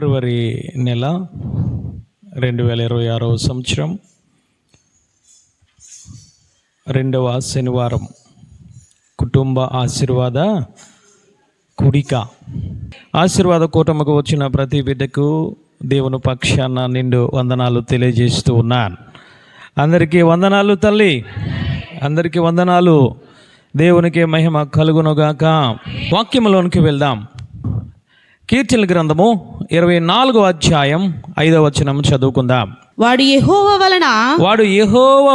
ఫిబ్రవరి నెల 2026 సంవత్సరం 2వ శనివారం కుటుంబ ఆశీర్వాద కూడిక. ఆశీర్వాద కూటమికి వచ్చిన ప్రతి బిడ్డకు దేవుని పక్షాన నిండు వందనాలు తెలియజేస్తూ ఉన్నాను. అందరికీ వందనాలు తల్లి, అందరికీ వందనాలు. దేవునికి మహిమ కలుగునుగాక. వాక్యములోనికి వెళ్దాం. కీర్తనల గ్రంథము 24వ అధ్యాయం 5వ వచనం చదువుకుందాం. వాడు యెహోవా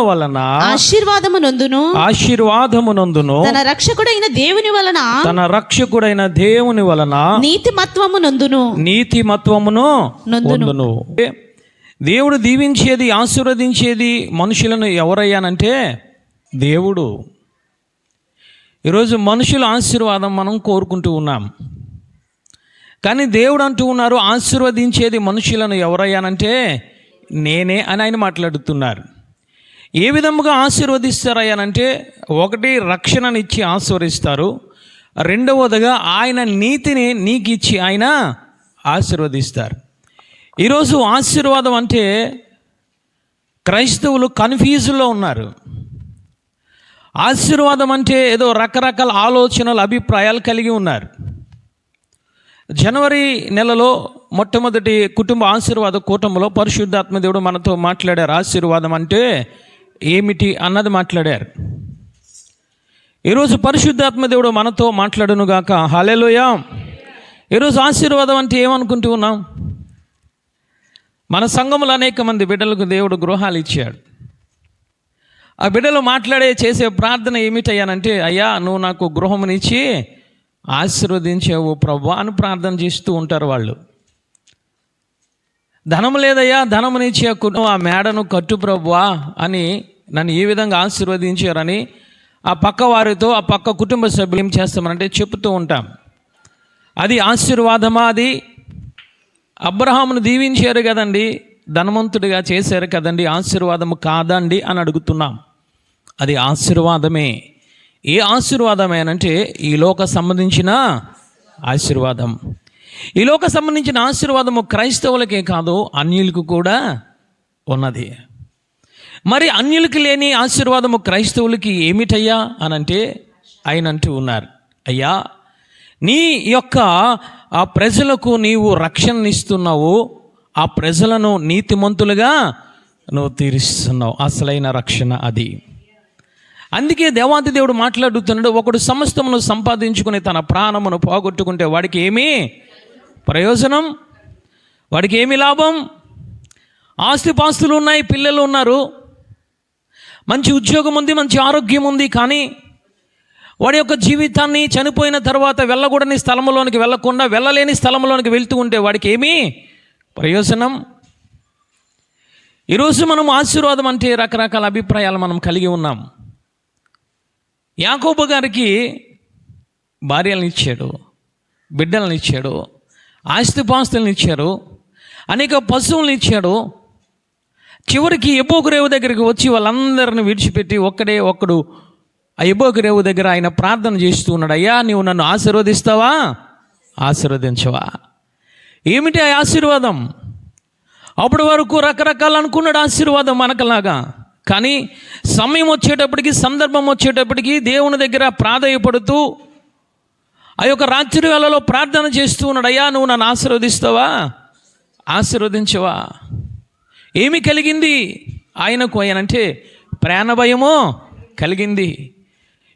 వలన ఆశీర్వాదము నొందును, తన రక్షకుడైన దేవుని వలన నీతిమత్వమును నొందును. దేవుడు దీవించేది, ఆశీర్వదించేది మనుషులను ఎవరయ్యానంటే దేవుడు. ఈరోజు మనుషుల ఆశీర్వాదం మనం కోరుకుంటూ ఉన్నాం, కానీ దేవుడు అంటూ ఉన్నారు ఆశీర్వదించేది మనుషులను ఎవరయ్యానంటే నేనే అని ఆయన మాట్లాడుతున్నారు. ఏ విధముగా ఆశీర్వదిస్తారయ్యానంటే, ఒకటి రక్షణనిచ్చి ఆశీర్వదిస్తారు, రెండవదిగా ఆయన నీతిని నీకు ఇచ్చి ఆయన ఆశీర్వదిస్తారు. ఈరోజు ఆశీర్వాదం అంటే క్రైస్తవులు కన్ఫ్యూజన్లో ఉన్నారు. ఆశీర్వాదం అంటే ఏదో రకరకాల ఆలోచనలు, అభిప్రాయాలు కలిగి ఉన్నారు. జనవరి నెలలో మొట్టమొదటి కుటుంబ ఆశీర్వాద కూటమిలో పరిశుద్ధాత్మ దేవుడు మనతో మాట్లాడారు. ఆశీర్వాదం అంటే ఏమిటి అన్నది మాట్లాడారు. ఈరోజు పరిశుద్ధాత్మ దేవుడు మనతో మాట్లాడునుగాక. హల్లెలూయా. ఈరోజు ఆశీర్వాదం అంటే ఏమనుకుంటూ ఉన్నాం? మన సంఘంలో అనేక మంది బిడ్డలకు దేవుడు గృహాలు ఇచ్చాడు. ఆ బిడ్డలు చేసే ప్రార్థన ఏమిటయ్యానంటే, అయ్యా నువ్వు నాకు గృహమునిచ్చి ఆశీర్వదించావు ప్రభువా అని ప్రార్థన చేస్తూ ఉంటారు వాళ్ళు. ధనం లేదయ్యా, ధనమునిచ్చి ఆ మేడను కట్టు ప్రభువా అని నన్ను ఈ విధంగా ఆశీర్వదించారని ఆ పక్క వారితో, ఆ పక్క కుటుంబ సభ్యులు ఏం చేస్తామనంటే చెప్తూ ఉంటాం. అది ఆశీర్వాదమా? అది అబ్రహామును దీవించారు కదండి, ధనవంతుడిగా చేశారు కదండి, ఆశీర్వాదము కాదండి అని అడుగుతున్నాం. అది ఆశీర్వాదమే. ఏ ఆశీర్వాదమేనంటే ఈ లోక సంబంధించిన ఆశీర్వాదం. ఈ లోక సంబంధించిన ఆశీర్వాదము క్రైస్తవులకే కాదు, అన్యులకు కూడా ఉన్నది. మరి అన్యులకి లేని ఆశీర్వాదము క్రైస్తవులకి ఏమిటయ్యా అనంటే ఆయన అంటూ ఉన్నారు, అయ్యా నీ యొక్క ఆ ప్రజలకు నీవు రక్షణనిస్తున్నావు, ఆ ప్రజలను నీతిమంతులుగా నువ్వు తీరుస్తున్నావు. అసలైన రక్షణ అది. అందుకే దేవాది దేవుడు మాట్లాడుతున్నాడు, ఒకడు సమస్తమును సంపాదించుకుని తన ప్రాణమును పోగొట్టుకుంటే వాడికి ఏమీ ప్రయోజనం, వాడికి ఏమి లాభం? ఆస్తిపాస్తులు ఉన్నాయి, పిల్లలు ఉన్నారు, మంచి ఉద్యోగం ఉంది, మంచి ఆరోగ్యం ఉంది, కానీ వాడి యొక్క జీవితాన్ని చనిపోయిన తర్వాత వెళ్ళకూడని స్థలంలోనికి వెళ్ళకుండా వెళ్ళలేని స్థలంలోనికి వెళ్తూ ఉంటే వాడికి ఏమీ ప్రయోజనం? ఈరోజు మనం ఆశీర్వాదం అంటే రకరకాల అభిప్రాయాలు మనం కలిగి ఉన్నాం. యాకోబు గారికి భార్యలను ఇచ్చాడు, బిడ్డలను ఇచ్చాడు, ఆస్తిపాస్తులను ఇచ్చాడు, అనేక పశువులను ఇచ్చాడు. చివరికి ఎబ్బోకు రేవు దగ్గరికి వచ్చి వాళ్ళందరిని విడిచిపెట్టి ఒక్కడు ఆ ఎబ్బోకు రేవు దగ్గర ఆయన ప్రార్థన చేస్తూ ఉన్నాడు, అయ్యా నీవు నన్ను ఆశీర్వదిస్తావా, ఆశీర్వదించవా? ఏమిటి ఆ ఆశీర్వాదం? అప్పటి వరకు రకరకాలు అనుకున్నాడు ఆశీర్వాదం మనకలాగా, కానీ సమయం వచ్చేటప్పటికి, సందర్భం వచ్చేటప్పటికి దేవుని దగ్గర ప్రాధేయపడుతూ ఆ యొక్క రాత్రి వేళలో ప్రార్థన చేస్తూ ఉన్నాడు, అయ్యా నువ్వు నన్ను ఆశీర్వదిస్తావా, ఆశీర్వదించవా? ఏమి కలిగింది ఆయనకు? ఆయనంటే ప్రాణభయమో కలిగింది.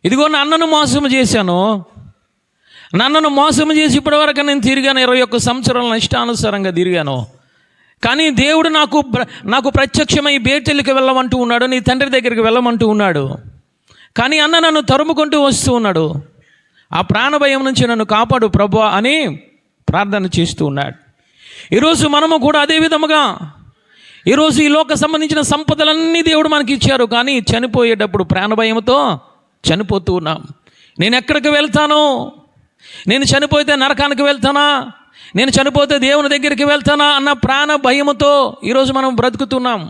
ఇదిగో నన్నను మోసం చేశాను, నన్నను మోసం చేసి ఇప్పటివరకు నేను తిరిగాను, 21 సంవత్సరాల ఇష్టానుసారంగా తిరిగాను, కానీ దేవుడు నాకు ప్రత్యక్షమై బేటెల్లికి వెళ్ళమంటూ ఉన్నాడు, నీ తండ్రి దగ్గరికి వెళ్ళమంటూ ఉన్నాడు, కానీ అన్న నన్ను తరుముకుంటూ వస్తూ ఉన్నాడు, ఆ ప్రాణభయం నుంచి నన్ను కాపాడు ప్రభువా అని ప్రార్థన చేస్తూ ఉన్నాడు. ఈరోజు మనము కూడా అదే విధముగా, ఈరోజు ఈ లోక సంబంధించిన సంపదలన్నీ దేవుడు మనకి ఇచ్చారు, కానీ చనిపోయేటప్పుడు ప్రాణభయంతో చనిపోతూ ఉన్నాం. నేను ఎక్కడికి వెళ్తాను? నేను చనిపోతే నరకానికి వెళ్తానా? నేను చనిపోతే దేవుని దగ్గరికి వెళ్తానా అన్న ప్రాణ భయముతో ఈరోజు మనం బ్రతుకుతున్నాం.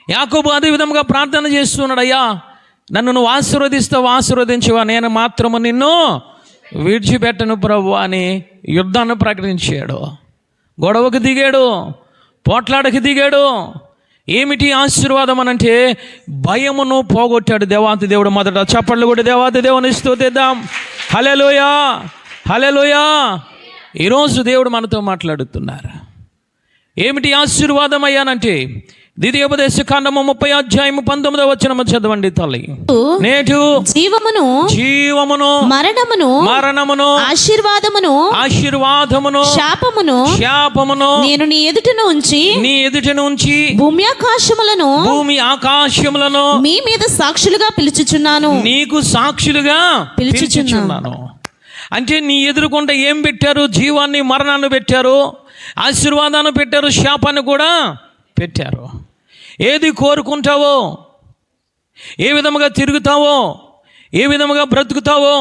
యాకోబు అదే విధంగా ప్రార్థన చేస్తున్నాడు, అయ్యా నన్ను నువ్వు ఆశీర్వదించవా, నేను మాత్రము నిన్ను విడిచిపెట్టను ప్రభు అని యుద్ధాన్ని ప్రకటించాడు. గొడవకు దిగాడు, పోట్లాడకి దిగాడు. ఏమిటి ఆశీర్వాదం అనంటే భయమును పోగొట్టాడు దేవాతి దేవుడు. మొదట చప్పట్లు కూడా దేవాతి దేవుని స్తుతిద్దాం. హల్లెలూయా, హల్లెలూయా. ఈరోజు దేవుడు మనతో మాట్లాడుతున్నారు. ఏమిటి ఆశీర్వాదం అయ్యానంటే ద్వితీయోపదేశ కాండము 30:19 చదవండి తల్లి. నేటి జీవమును మరణమును ఆశీర్వాదమును శాపమును నేను నీ ఎదుట ఉంచి భూమి ఆకాశములను మీ మీద సాక్షులుగా పిలుచుచున్నాను. నీకు సాక్షులుగా పిలుచుచున్నాను. అంటే నీ ఎదురుకుండా ఏం పెట్టారు? జీవాన్ని, మరణాన్ని పెట్టారు, ఆశీర్వాదాన్ని పెట్టారు, శాపాన్ని కూడా పెట్టారు. ఏది కోరుకుంటావో, ఏ విధముగా తిరుగుతావో, ఏ విధముగా బ్రతుకుతావో,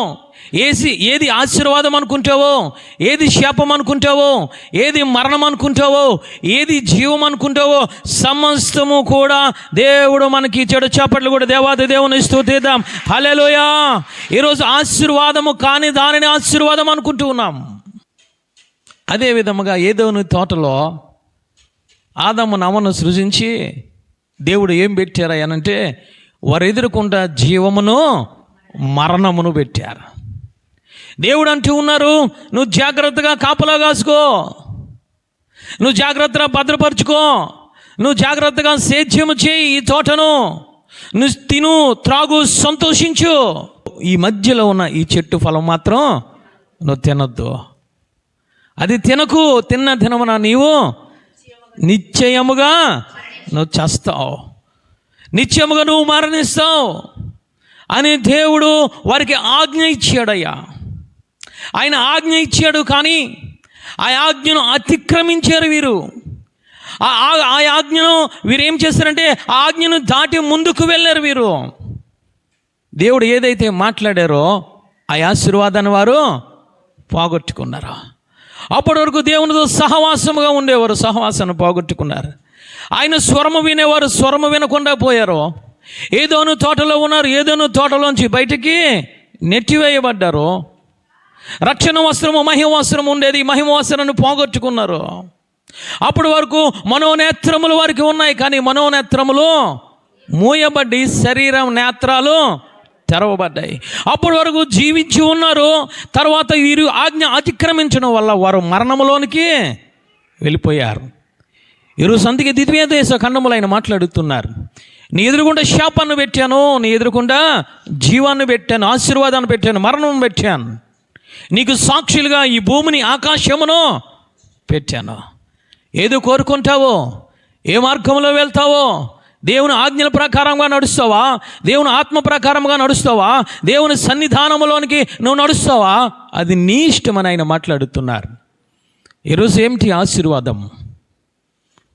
ఏది ఆశీర్వాదం అనుకుంటావో, ఏది శాపం అనుకుంటావో, ఏది మరణం అనుకుంటావో, ఏది జీవం అనుకుంటావో, సమస్తము కూడా దేవుడు మనకి ఇచ్చాడు. చప్పట్లు కూడా దేవాది దేవుని స్తుతిద్దాం. హల్లెలూయా. ఈరోజు ఆశీర్వాదము కాని దానిని ఆశీర్వాదం అనుకుంటూ ఉన్నాం. అదే విధముగా ఏదోని తోటలో ఆదాము నవను సృజించి దేవుడు ఏం పెట్టారా అనంటే వారు ఎదుర్కొంటా జీవమును మరణమును పెట్టారు. దేవుడు అంటూ ఉన్నారు, నువ్వు జాగ్రత్తగా కాపలా కాసుకో, నువ్వు జాగ్రత్తగా భద్రపరుచుకో, నువ్వు జాగ్రత్తగా సేద్యము చేయి ఈ తోటను, నువ్వు తిను, త్రాగు, సంతోషించు. ఈ మధ్యలో ఉన్న ఈ చెట్టు ఫలం మాత్రం నువ్వు తినొద్దు. అది తినకు, తిన్న దినమున నీవు నిశ్చయముగా నువ్వు చస్తావు, నిశ్చయముగా నువ్వు మరణిస్తావు అని దేవుడు వారికి ఆజ్ఞ ఇచ్చాడయ్యా. ఆయన ఆజ్ఞ ఇచ్చాడు, కానీ ఆ ఆజ్ఞను అతిక్రమించారు వీరు. ఆ ఆజ్ఞను వీరు ఏం చేస్తారంటే ఆ ఆజ్ఞను దాటి ముందుకు వెళ్ళారు వీరు. దేవుడు ఏదైతే మాట్లాడారో ఆ ఆశీర్వాదాన్ని వారు పోగొట్టుకున్నారు. అప్పటి వరకు దేవునితో సహవాసముగా ఉండేవారు, సహవాసాన్ని పోగొట్టుకున్నారు. ఆయన స్వరము వినేవారు, స్వరము వినకుండా పోయారు. ఏదోను తోటలో ఉన్నారు, ఏదోను తోటలోంచి బయటికి నెట్టివేయబడ్డారు. రక్షణ వస్త్రము, మహిమ వస్త్రము ఉండేది, మహిమ వస్త్రాన్ని పోగొట్టుకున్నారు. అప్పటి వరకు మనోనేత్రములు వారికి ఉన్నాయి, కానీ మనోనేత్రములు మూయబడ్డి శరీరం నేత్రాలు తెరవబడ్డాయి. అప్పటి వరకు జీవించి ఉన్నారు. తర్వాత వీరు ఆజ్ఞ అతిక్రమించడం వల్ల వారు మరణములోనికి వెళ్ళిపోయారు. ఈరోజు అందుకే ద్వితీయోపదేశ ఖండములు ఆయన మాట్లాడుతున్నారు. నీ ఎదురుగుండా శాపాన్ని పెట్టాను, నీ ఎదురుగుండా జీవాన్ని పెట్టాను, ఆశీర్వాదాన్ని పెట్టాను, మరణం పెట్టాను. నీకు సాక్షులుగా ఈ భూమిని, ఆకాశమును పెట్టాను. ఏదో కోరుకుంటావో, ఏ మార్గంలో వెళ్తావో, దేవుని ఆజ్ఞల ప్రకారంగా నడుస్తావా, దేవుని ఆత్మ ప్రకారంగా నడుస్తావా, దేవుని సన్నిధానంలోనికి నువ్వు నడుస్తావా, అది నీ ఇష్టమని ఆయన మాట్లాడుతున్నారు. ఈరోజు ఏమిటి ఆశీర్వాదం?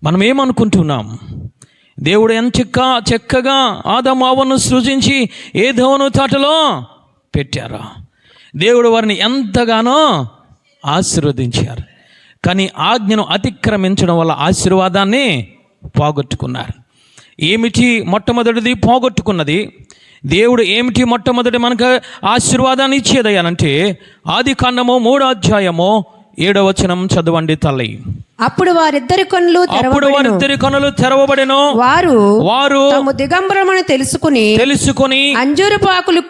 మనం ఏమనుకుంటున్నాం? దేవుడు ఎంత చక్కగా ఆదాము అవ్వను సృజించి ఏదోను తోటలో పెట్టారు. దేవుడు వారిని ఎంతగానో ఆశీర్వదించారు. కానీ ఆజ్ఞను అతిక్రమించడం వల్ల ఆశీర్వాదాన్ని పోగొట్టుకున్నారు. ఏమిటి మొట్టమొదటిది పోగొట్టుకున్నది? దేవుడు ఏమిటి మొట్టమొదటి మనకు ఆశీర్వాదాన్ని ఇచ్చేదయ్యానంటే ఆదికాండము 3:7 చదవండి తల్లి. అప్పుడు వారిద్దరి కన్నులు తెరవబడెను. వారు తమ దిగంబరమును తెలుసుకుని అంజూరపాకులను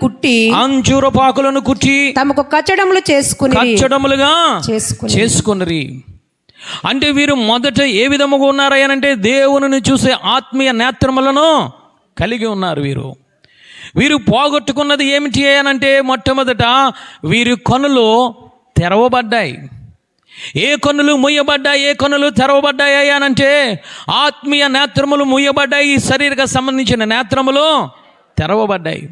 కుట్టి తమకు కచ్చడములుగా చేసుకుని. అంటే వీరు మొదట ఏ విధముగా ఉన్నారనంటే దేవుని చూసే ఆత్మీయ నేత్రములను కలిగి ఉన్నారు. వీరు పోగొట్టుకున్నది ఏమిటి అనంటే మొట్టమొదట వీరి కన్నులు తెరవబడ్డాయి. ఏ కన్నులు మూయబడ్డాయి, ఏ కన్నులు తెరవబడ్డాయి అనంటే ఆత్మీయ నేత్రములు మూయబడ్డాయి, శరీరకు సంబంధించిన నేత్రములు తెరవబడ్డాయి.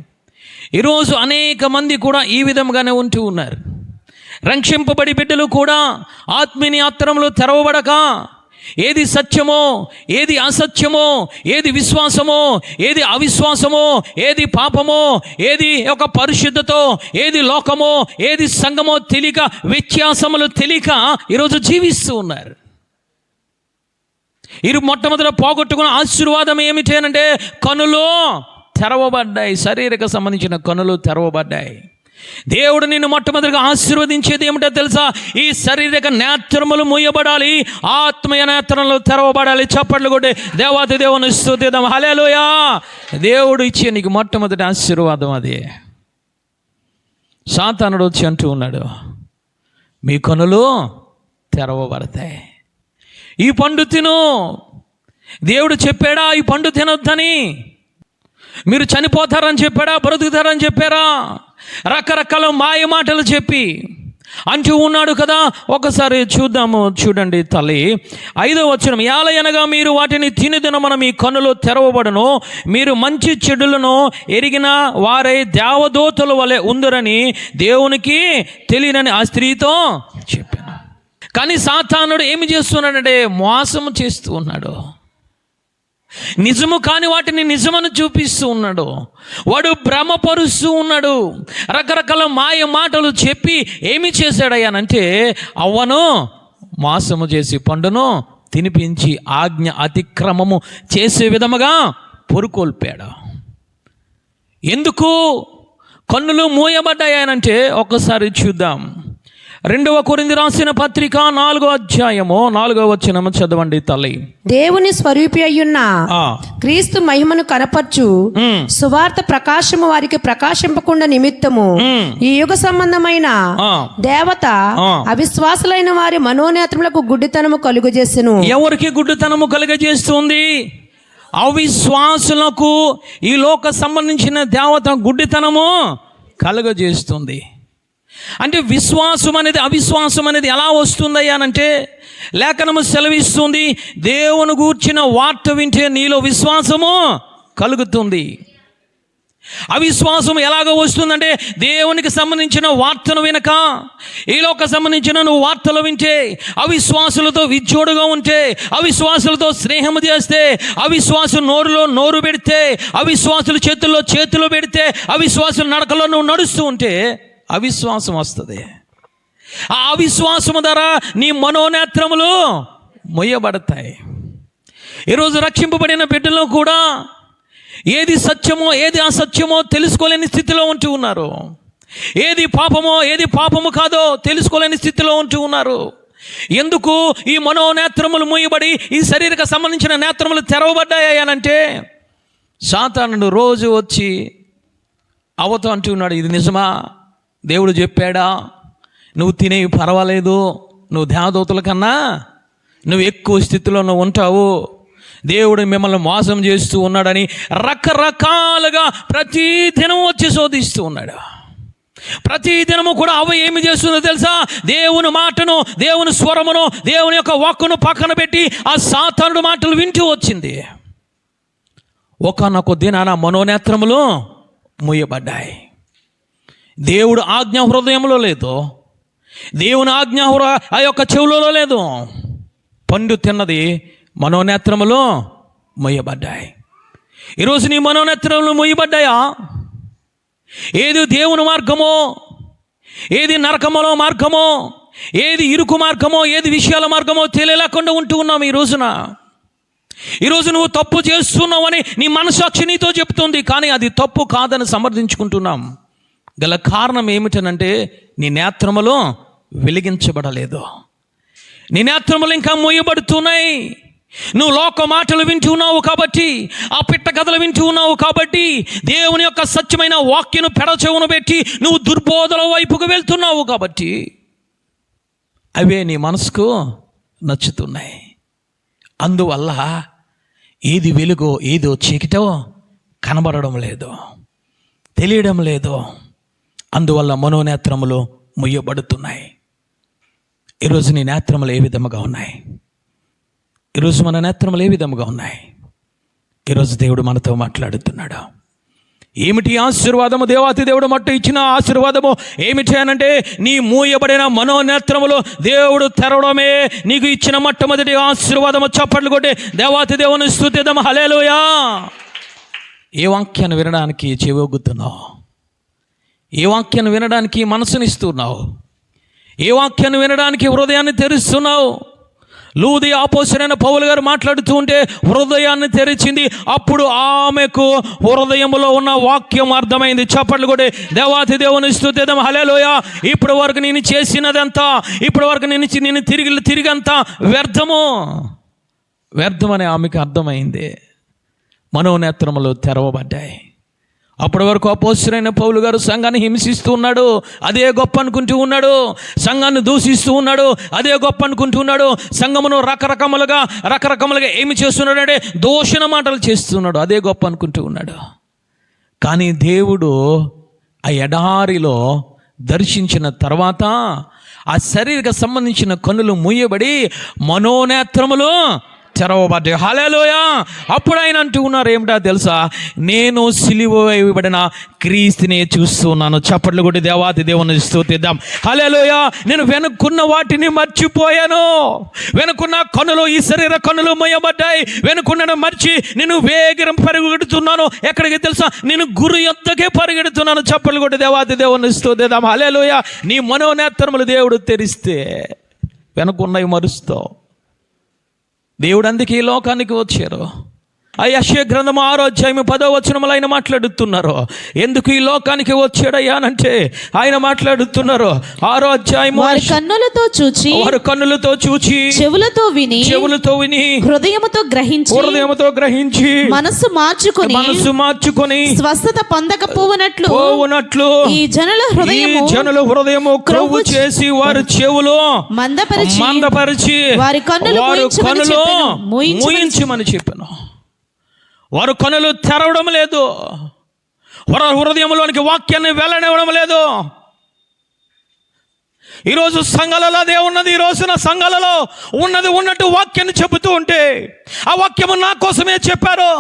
ఈరోజు అనేక మంది కూడా ఈ విధంగానే ఉంటూ ఉన్నారు. రక్షింపబడి బిడ్డలు కూడా ఆత్మీయ నేత్రములు తెరవబడక ఏది సత్యమో, ఏది అసత్యమో, ఏది విశ్వాసమో, ఏది అవిశ్వాసమో, ఏది పాపమో, ఏది ఒక పరిశుద్ధతో, ఏది లోకమో, ఏది సంఘమో తెలియక, వ్యత్యాసములు తెలియక ఈరోజు జీవిస్తూ ఉన్నారు. వీరు మొట్టమొదట పోగొట్టుకున్న ఆశీర్వాదం ఏమిటి అంటే కనులు తెరవబడ్డాయి. శరీరకు సంబంధించిన కనులు తెరవబడ్డాయి. దేవుడు నిన్ను మొట్టమొదటిగా ఆశీర్వదించేది ఏమిటో తెలుసా? ఈ శారీరక నేత్రములు మూయబడాలి, ఆత్మీయ నేత్రములు తెరవబడాలి. చప్పట్లు కొట్టి దేవాతి దేవుని స్తుతిద్దాం. హల్లెలూయా. దేవుడు ఇచ్చే నీకు మొట్టమొదటి ఆశీర్వాదం అది. సాతానుడు వచ్చి అంటూ ఉన్నాడు, మీ కనులు తెరవబడతాయి, ఈ పండు తిను. దేవుడు చెప్పాడా ఈ పండు తినొద్దని? మీరు చనిపోతారని చెప్పాడా, బ్రతుకుతారని చెప్పారా? రకరకాల మాయ మాటలు చెప్పి అంటూ ఉన్నాడు కదా. ఒకసారి చూద్దాము, చూడండి తల్లి 5వ వచనం. ఏలయనగా మీరు వాటిని తినుదినమున మీ కన్నులు తెరవబడును, మీరు మంచి చెడులను ఎరిగిన వారై దేవదూతల వలె ఉందరని దేవునికి తెలియనని ఆ స్త్రీతో చెప్పాను. కానీ సాతానుడు ఏమి చేస్తున్నాడంటే మోసం చేస్తూ ఉన్నాడు. నిజము కాని వాటిని నిజమని చూపిస్తూ ఉన్నాడు. వాడు భ్రమపరుస్తూ ఉన్నాడు. రకరకాల మాయ మాటలు చెప్పి ఏమి చేశాడయ్యానంటే అవ్వను మోసము చేసి పండును తినిపించి ఆజ్ఞ అతిక్రమము చేసే విధముగా పొరుకొల్పాడు. ఎందుకు కన్నులు మూయబడ్డాయనంటే ఒకసారి చూద్దాం. 2వ కొరింథీ రాసిన పత్రిక 4వ అధ్యాయము 4వ వచనము చదవండి తల్లి. దేవుని స్వరూపి అయ్యున్న క్రీస్తు మహిమను కనపరచు సువార్త ప్రకాశము వారికి ప్రకాశింపకుండా నిమిత్తము ఈ యుగ సంబంధమైన దేవత అవిశ్వాసులైన వారి మనోనేత్రములకు గుడ్డితనము కలుగజేసెను. ఎవరికి గుడ్డితనము కలుగజేస్తుంది? అవిశ్వాసులకు ఈ లోక సంబంధించిన దేవత గుడ్డితనము కలుగజేస్తుంది. అంటే విశ్వాసం అనేది అవిశ్వాసం అనేది ఎలా వస్తుందయ్యా అంటే లేఖనము సెలవిస్తుంది, దేవుని గూర్చిన వార్త వింటే నీలో విశ్వాసము కలుగుతుంది. అవిశ్వాసం ఎలాగ వస్తుందంటే దేవునికి సంబంధించిన వార్తను వినక ఈలోక సంబంధించిన నువ్వు వార్తలు వింటే, అవిశ్వాసులతో విజ్జోడుగా ఉంటే, అవిశ్వాసులతో స్నేహం చేస్తే, అవిశ్వాసులు నోరులో నోరు పెడితే, అవిశ్వాసుల చేతుల్లో చేతులు పెడితే, అవిశ్వాసుల నడకలో నువ్వు నడుస్తూ ఉంటే అవిశ్వాసం వస్తుంది. ఆ అవిశ్వాసము ద్వారా నీ మనోనేత్రములు మొయ్యబడతాయి. ఈరోజు రక్షింపబడిన బిడ్డలు కూడా ఏది సత్యమో ఏది అసత్యమో తెలుసుకోలేని స్థితిలో ఉంటూ ఉన్నారు. ఏది పాపమో ఏది పాపము కాదో తెలుసుకోలేని స్థితిలో ఉంటూ ఉన్నారు. ఎందుకు? ఈ మనోనేత్రములు మూయబడి ఈ శరీరక సంబంధించిన నేత్రములు తెరవబడ్డాయనంటే సాతానుడు రోజు వచ్చి అవతో అంటూ ఉన్నాడు, ఇది నిజమా? దేవుడు చెప్పాడా? నువ్వు తినేవి పర్వాలేదు, నువ్వు దేవదూతల కన్నా నువ్వు ఎక్కువ స్థితిలో నువ్వు ఉంటావు, దేవుడు మిమ్మల్ని మోసం చేస్తూ ఉన్నాడని రకరకాలుగా ప్రతి దినం వచ్చి శోధిస్తూ ఉన్నాడు. ప్రతి దినము కూడా అవ ఏమి చేస్తుందో తెలుసా? దేవుని మాటను, దేవుని స్వరమును, దేవుని యొక్క వాక్కును పక్కన పెట్టి ఆ సాతానుడు మాటలు వింటూ వచ్చింది. ఒకనొక దినాన మనోనేత్రములు మూయబడ్డాయి. దేవుడు ఆజ్ఞ హృదయంలో లేదు, దేవుని ఆజ్ఞ ఆ యొక్క చెవులలో లేదు. పండు తిన్నది మనోనేత్రములో మొయ్యబడ్డాయి. ఈరోజు నీ మనోనేత్రములు మొయ్యబడ్డాయా? ఏది దేవుని మార్గమో, ఏది నరకములో మార్గమో, ఏది ఇరుకు మార్గమో, ఏది విషయాల మార్గమో తెలియలేకుండా ఉంటూ ఉన్నాం ఈ రోజున. ఈరోజు నువ్వు తప్పు చేస్తున్నావని నీ మనసాక్షి నీతో చెప్తుంది, కానీ అది తప్పు కాదని సమర్థించుకుంటున్నాం. గల కారణం ఏమిటనంటే నీ నేత్రములు వెలిగించబడలేదు, నీ నేత్రములు ఇంకా మూయబడుతున్నాయి. నువ్వు లోక మాటలు వింటూ ఉన్నావు కాబట్టి, ఆ పిట్ట కథలు వింటూ ఉన్నావు కాబట్టి, దేవుని యొక్క సత్యమైన వాక్యను పెడచెవును పెట్టి నువ్వు దుర్బోధల వైపుకు వెళ్తున్నావు కాబట్టి అవే నీ మనసుకు నచ్చుతున్నాయి. అందువల్ల ఏది వెలుగో ఏదో చీకటో కనబడడం లేదు, తెలియడం లేదు. అందువల్ల మనోనేత్రములు ముయ్యబడుతున్నాయి. ఈరోజు నీ నేత్రములు ఏ విధముగా ఉన్నాయి? ఈరోజు మన నేత్రములు ఏ విధముగా ఉన్నాయి? ఈరోజు దేవుడు మనతో మాట్లాడుతున్నాడు. ఏమిటి ఆశీర్వాదము? దేవాతి దేవుడు మట్టు ఇచ్చిన ఆశీర్వాదము ఏమిటి అనంటే నీ మూయబడిన మనోనేత్రములు దేవుడు తెరవడమే నీకు ఇచ్చిన మొట్టమొదటి ఆశీర్వాదము. చప్పట్లు కొట్టి దేవాతి దేవుని స్తుతిద్దాం. హల్లెలూయా. ఏ వాక్యాన్ని వినడానికి చెవొగ్గుతున్నావు? ఏ వాక్యాన్ని వినడానికి మనసునిస్తున్నావు? ఏ వాక్యాన్ని వినడానికి హృదయాన్ని తెరుస్తున్నావు? లూది అపోస్తలుడైన పౌలు గారు మాట్లాడుతూ ఉంటే హృదయాన్ని తెరిచింది. అప్పుడు ఆమెకు హృదయంలో ఉన్న వాక్యం అర్థమైంది. చప్పట్లు కూడా దేవాతి దేవుని స్తుతిద్దాం. హల్లెలూయా. ఇప్పటి వరకు నేను చేసినదంతా, ఇప్పటి వరకు నేను తిరిగంతా వ్యర్థమని ఆమెకు అర్థమైంది. మనోనేత్రములు తెరవబడ్డాయి. అప్పటి వరకు అపోస్తలుడైన పౌలు గారు సంఘాన్ని హింసిస్తూ ఉన్నాడు, అదే గొప్ప అనుకుంటూ ఉన్నాడు. సంఘాన్ని దూషిస్తూ ఉన్నాడు, అదే గొప్ప అనుకుంటూ ఉన్నాడు. సంఘమును రకరకములుగా ఏమి చేస్తున్నాడు అంటే దూషణ మాటలు చేస్తున్నాడు, అదే గొప్ప అనుకుంటూ ఉన్నాడు. కానీ దేవుడు ఆ ఎడారిలో దర్శించిన తర్వాత ఆ శరీరకు సంబంధించిన కన్నులు మూయబడి మనోనేత్రములు తెరవబడ్డాయి. హల్లెలూయా. అప్పుడు ఆయన అంటూ ఉన్నారు ఏమిటా తెలుసా? నేను సిలువ వేయబడిన క్రీస్తునే చూస్తున్నాను. చప్పట్లు కొట్టి దేవాతి దేవుని స్తుతిద్దాం. హల్లెలూయా. నేను వెనుకున్న వాటిని మర్చిపోయాను. వెనుకున్న కన్నులు, ఈ శరీర కన్నులు మూయబడ్డాయి. వెనుకున్న మర్చి నేను వేగం పరిగెడుతున్నాను. ఎక్కడికి తెలుసా? నేను గురు యొద్దకే పరిగెడుతున్నాను. చప్పట్లు కొట్టి దేవాతి దేవుని స్తుతిద్దాం. హల్లెలూయా. నీ మనోనేత్రములు దేవుడు తెరిస్తే వెనుకున్నవి మరుస్తావు. దేవుడు అందుకే ఈ లోకానికి వచ్చారు. ఆ యెషయా గ్రంథం 6వ అధ్యాయం 10వ వచనములో ఆయన మాట్లాడుతున్నారు. ఎందుకు ఈ లోకానికి వచ్చాడయ్యా అంటే ఆయన మాట్లాడుతున్నారు. 6వ అధ్యాయం వారి కన్నులతో చూచి చెవులతో విని హృదయముతో గ్రహించి మనస్సు మార్చుకొని స్వస్థత పొందకపోవునట్లు ఈ జనుల హృదయము క్రొవ్వు చేసి వారి చెవులు మందపరిచి వారి కన్నులు మూయించమని చెప్పాను. వారు కన్నులు తెరవడం లేదు, వారు హృదయంలోనికి వాక్యాన్ని వెళ్ళనివ్వడం లేదు. ఈరోజు సంఘాలలో అదే ఉన్నది. ఈ రోజున సంఘాలలో ఉన్నట్టు వాక్యాన్ని చెబుతూ ఉంటే ఆ వాక్యము నా కోసమే చెప్పారు,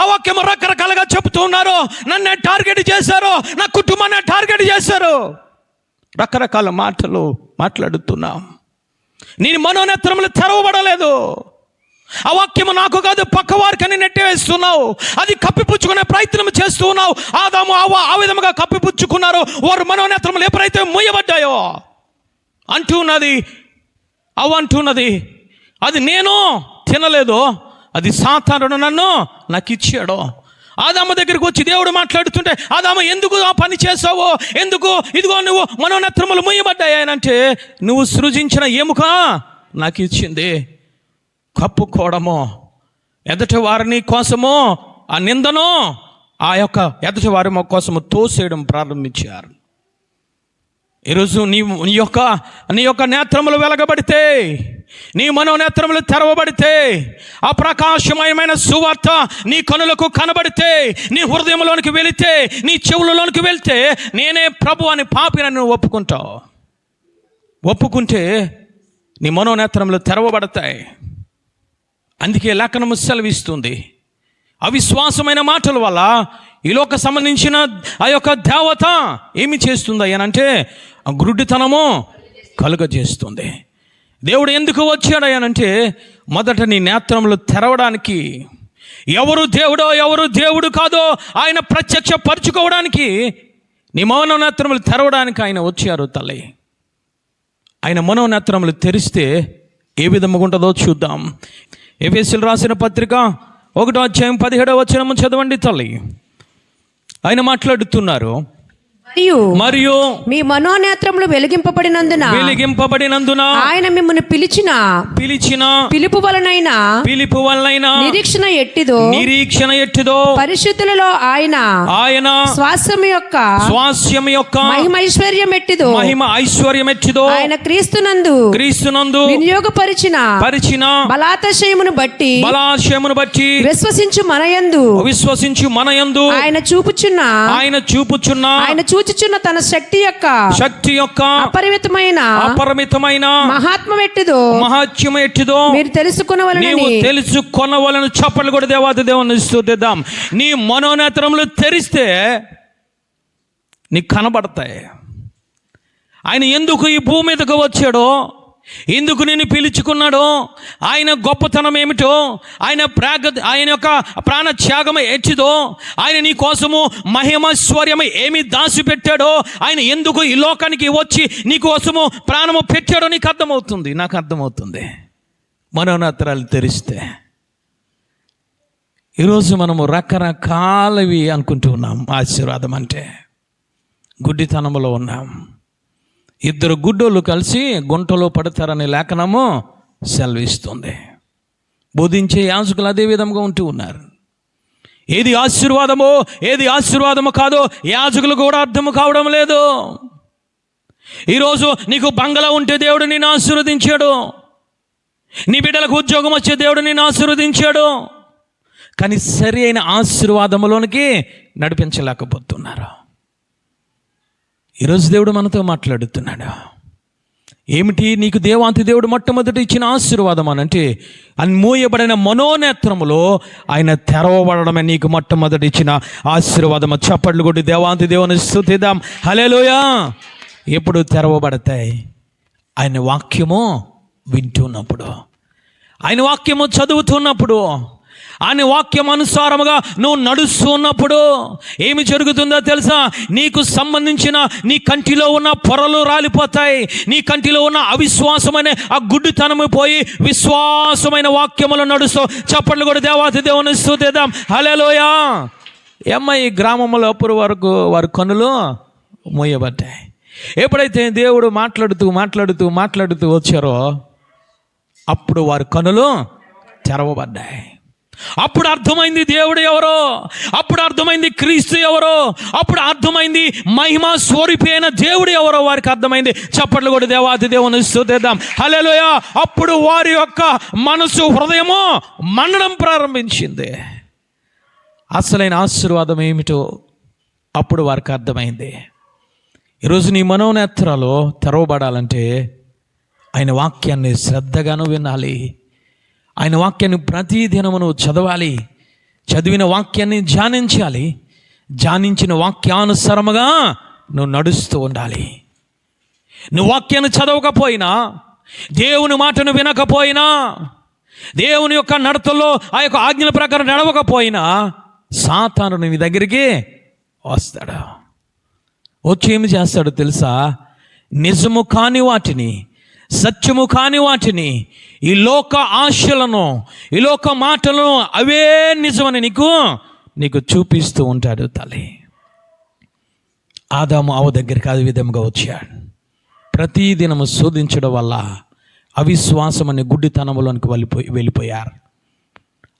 ఆ వాక్యము రకరకాలుగా చెబుతూ ఉన్నారు. నన్నే టార్గెట్ చేశారు, నా కుటుంబాన్ని టార్గెట్ చేశారు, రకరకాల మాటలు మాట్లాడుతున్నాం. నేను మనోనేత్రములు తెరవబడలేదు. ఆ వాక్యము నాకు కాదు పక్క వారికని నెట్టివేస్తున్నావు. అది కప్పిపుచ్చుకునే ప్రయత్నం చేస్తూ ఉన్నావు. ఆదాము అవ్వ ఆ విధముగా కప్పిపుచ్చుకున్నారు. వారు మనోనేత్రములు ఎప్పుడైతే మూయబడ్డాయో అంటున్నది అది నేను తినలేదు, అది సాతానుడు నాకు ఇచ్చాడు. ఆదాము దగ్గరికి వచ్చి దేవుడు మాట్లాడుతుంటే, ఆదాము ఎందుకు ఆ పని చేసావో, ఎందుకు ఇదిగో నువ్వు మనోనేత్రములు మూయబడ్డాయనంటే, నువ్వు సృజించిన ఎముక నాకు ఇచ్చింది. కప్పుకోవడము, ఎదుటి వారిని కోసము ఆ నిందను ఆ యొక్క ఎదుటి వారి కోసము తోసేయడం ప్రారంభించారు. ఈరోజు నీ యొక్క నేత్రములు వెలగబడితే, నీ మనోనేత్రములు తెరవబడితే, ఆ ప్రకాశమయమైన సువార్త నీ కనులకు కనబడితే, నీ హృదయంలోనికి వెళితే, నీ చెవులలోనికి వెళ్తే, నేనే ప్రభు అని పాపిని నువ్వు ఒప్పుకుంటే నీ మనోనేత్రములు తెరవబడతాయి. అందుకే లేఖనము సెలవిస్తుంది, అవిశ్వాసమైన మాటల వల్ల ఈ లోక సంబంధించిన ఆ యొక్క దేవత ఏమి చేస్తుంది అనంటే గురుడితనము కలుగజేస్తుంది. దేవుడు ఎందుకు వచ్చాడు అనంటే మొదట నీ నేత్రములు తెరవడానికి. ఎవరు దేవుడో ఎవరు దేవుడు కాదో ఆయన ప్రత్యక్షపరచుకోవడానికి, నీ మనోనేత్రములు తెరవడానికి ఆయన వచ్చారు తల్లి. ఆయన మనోనేత్రములు తెరిస్తే ఏ విధముగా ఉంటుందో చూద్దాం. ఎఫెసీయులకు రాసిన పత్రిక 1వ అధ్యాయం 17వ వచనం చదవండి తల్లి. ఆయన మాట్లాడుతున్నారు, మరియు మీ మనోనేత్రములు వెలిగింపబడినందున ఆయన మిమ్మల్ని పిలిచిన పిలుపు వలనైన నిరీక్షణ ఎట్టిదో పరిశుద్ధులలో ఆయన స్వాస్యం యొక్క మహిమ ఐశ్వర్యం ఎట్టిదో ఆయన క్రీస్తునందు వినియోగపరిచిన బలాతిశయమును బట్టి విశ్వసించు మనయందు ఆయన చూపుచున్న ఆయన చూచుచున్న తన శక్తి యొక్క అపరిమితమైన మహాత్మ్యం ఎట్టిదో మీరు తెలుసుకొనవలెను. చప్పట్లు కూడా దేవాది దేవుని స్తుతిద్దాం. నీ మనోనేత్రములు తెరిస్తే నీకు కనబడతాయి. ఆయన ఎందుకు ఈ భూమి మీదకు వచ్చాడో, ఎందుకు నేను పిలుచుకున్నాడో, ఆయన గొప్పతనం ఏమిటో, ఆయన యొక్క ప్రాణ త్యాగం ఎట్టిదో, ఆయన నీ కోసము మహిమైశ్వర్యము ఏమి దాచిపెట్టాడో, ఆయన ఎందుకు ఈ లోకానికి వచ్చి నీ కోసము ప్రాణము పెట్టాడో నీకు అర్థమవుతుంది, నాకు అర్థమవుతుంది. మనోనేత్రాలు తెరిస్తే ఈరోజు మనము రకరకాలవి అనుకుంటూ ఉన్నాం. ఆశీర్వాదం అంటే గుడ్డితనంలో ఉన్నాం. 2 గుడ్డోళ్ళు కలిసి గుంటలో పడతారని లేఖనము సెలవిస్తుంది. బోధించే యాజకులు అదే విధంగా ఉంటూ ఉన్నారు. ఏది ఆశీర్వాదమో ఏది ఆశీర్వాదమో కాదో యాజకులు కూడా అర్థం కావడం లేదు. ఈరోజు నీకు బంగళా ఉంటే దేవుడు నిన్ను ఆశీర్వదించాడు, నీ బిడ్డలకు ఉద్యోగం వచ్చే దేవుడు నిన్ను ఆశీర్వదించాడు, కానీ సరి అయిన ఆశీర్వాదములోనికి నడిపించలేకపోతున్నారు. ఈరోజు దేవుడు మనతో మాట్లాడుతున్నాడు. ఏమిటి నీకు దేవాంతి దేవుడు మొట్టమొదటి ఇచ్చిన ఆశీర్వాదం అనంటే మూయబడిన మనోనేత్రములో ఆయన తెరవబడడమే నీకు మొట్టమొదటి ఇచ్చిన ఆశీర్వాదము. చప్పట్లు కొట్టి దేవాంతి దేవుని స్తుతిద్దాం. హల్లెలూయా. ఎప్పుడు తెరవబడతాయి? ఆయన వాక్యము వింటున్నప్పుడు, ఆయన వాక్యము చదువుతున్నప్పుడు, ఆయన వాక్యం అనుసారముగా నువ్వు నడుస్తున్నప్పుడు ఏమి జరుగుతుందో తెలుసా? నీకు సంబంధించిన నీ కంటిలో ఉన్న పొరలు రాలిపోతాయి. నీ కంటిలో ఉన్న అవిశ్వాసమైన ఆ గుడ్డితనము పోయి విశ్వాసమైన వాక్యములో నడుస్తూ చప్పట్లు కూడా దేవాతి దేవుని స్తుతిద్దాం. హల్లెలూయా. ఈ గ్రామంలో అప్పుడు వరకు వారి కన్నులు మూయబడ్డాయి. ఎప్పుడైతే దేవుడు మాట్లాడుతూ వచ్చారో అప్పుడు వారి కన్నులు తెరవబడ్డాయి. అప్పుడు అర్థమైంది దేవుడు ఎవరో, అప్పుడు అర్థమైంది క్రీస్తు ఎవరో, అప్పుడు అర్థమైంది మహిమా స్వరూపి అయిన దేవుడు ఎవరో వారికి అర్థమైంది. చప్పట్లు కూడా దేవాతి దేవుని స్తుతిద్దాం. హల్లెలూయా. అప్పుడు వారి యొక్క మనసు హృదయము మండడం ప్రారంభించింది. అసలైన ఆశీర్వాదం ఏమిటో అప్పుడు వారికి అర్థమైంది. ఈరోజు నీ మనోనేత్రాలు తెరవబడాలంటే ఆయన వాక్యాన్ని శ్రద్ధగాను వినాలి. ఆయన వాక్యాన్ని ప్రతి దినమును చదవాలి. చదివిన వాక్యాన్ని ధ్యానించాలి. ధ్యానించిన వాక్యానుసారముగా నువ్వు నడుస్తూ ఉండాలి. నువ్వు వాక్యాన్ని చదవకపోయినా, దేవుని మాటను వినకపోయినా, దేవుని యొక్క నడతల్లో ఆ యొక్క ఆజ్ఞల ప్రకారం నడవకపోయినా సాతాను నీ దగ్గరికి వస్తాడు. వచ్చి ఏమి చేస్తాడో తెలుసా? నిజము కాని వాటిని, సత్యము కాని వాటిని, ఈ లోక ఆశలను, ఈ లోక మాటలను అవే నిజమని నీకు చూపిస్తూ ఉంటాడు తల్లి. ఆదాము అవ్వ దగ్గరికి అదే విధంగా వచ్చాడు. ప్రతిదినము శోధించడం వల్ల అవిశ్వాసం అనే గుడ్డితనంలోనికి వెళ్ళిపోయారు.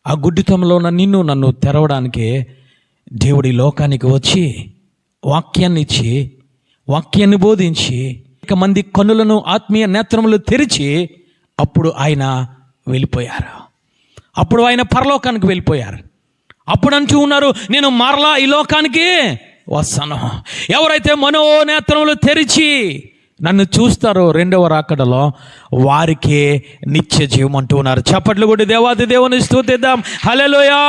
ఆ గుడ్డితనంలో ఉన్న నన్ను తెరవడానికి దేవుడి లోకానికి వచ్చి వాక్యాన్ని ఇచ్చి, వాక్యాన్ని బోధించి అనేక మంది కన్నులను, ఆత్మీయ నేత్రములు తెరిచి అప్పుడు ఆయన వెళ్ళిపోయారు. అప్పుడు ఆయన పరలోకానికి వెళ్ళిపోయారు. అప్పుడు అంటూ ఉన్నారు, నేను మరలా ఈ లోకానికి వస్తాను. ఎవరైతే మనోనేత్రములు తెరిచి నన్ను చూస్తారో రెండవ రాకడలో వారికే నిత్య జీవం అంటూ ఉన్నారు. చప్పట్లు కొట్టి దేవాది దేవుని స్తుతిద్దాం. హల్లెలూయా.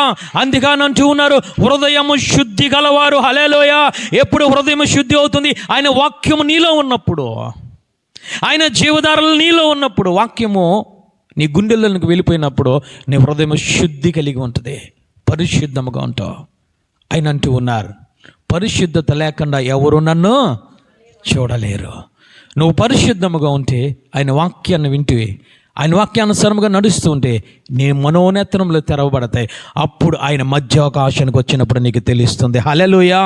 అందుకని అంటూ ఉన్నారు, హృదయము శుద్ధి గలవారు. హల్లెలూయా. ఎప్పుడు హృదయం శుద్ధి అవుతుంది? ఆయన వాక్యము నీలో ఉన్నప్పుడు, ఆయన జీవధారలు నీలో ఉన్నప్పుడు, వాక్యము నీ గుండెల్లోనికి వెళ్ళిపోయినప్పుడు నీ హృదయం శుద్ధి కలిగి ఉంటుంది, పరిశుద్ధముగా ఉంటావు. ఆయన అంటూ ఉన్నారు, పరిశుద్ధత లేకుండా ఎవరు నన్ను చూడలేరు. నువ్వు పరిశుద్ధముగా ఉంటే, ఆయన వాక్యాన్ని వింటే, ఆయన వాక్యానుసారంగా నడుస్తూ ఉంటే నీ మనోనేత్రములు తెరవబడతాయి. అప్పుడు ఆయన మధ్యాకాశానికి వచ్చినప్పుడు నీకు తెలుస్తుంది. హల్లెలూయా.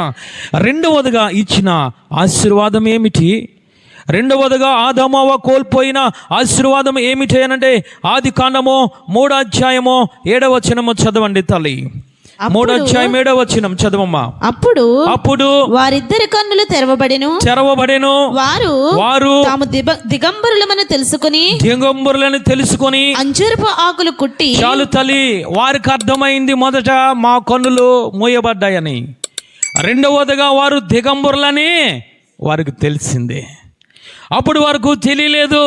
రెండవదిగా ఇచ్చిన ఆశీర్వాదం ఏమిటి? రెండవదిగా ఆదాము అవ్వ కోల్పోయిన ఆశీర్వాదం ఏమిటి అనంటే ఆదికాండము 3వ అధ్యాయము 7వ వచనము చదవండి తల్లి. 3వ అధ్యాయం 7వ వచనం చదవమ్మా. అప్పుడు వారిద్దరి కన్నులు తెరవబడెను. వారు తాము దిగంబరులమని తెలుసుకొని అంజూరపు ఆకులు కుట్టి. చాలు తల్లి, వారికి అర్థమైంది మొదట మా కన్నులు మూయబడ్డాయని. రెండవదిగా వారు దిగంబరులని వారికి తెలిసింది. అప్పుడు వారికి తెలియలేదు.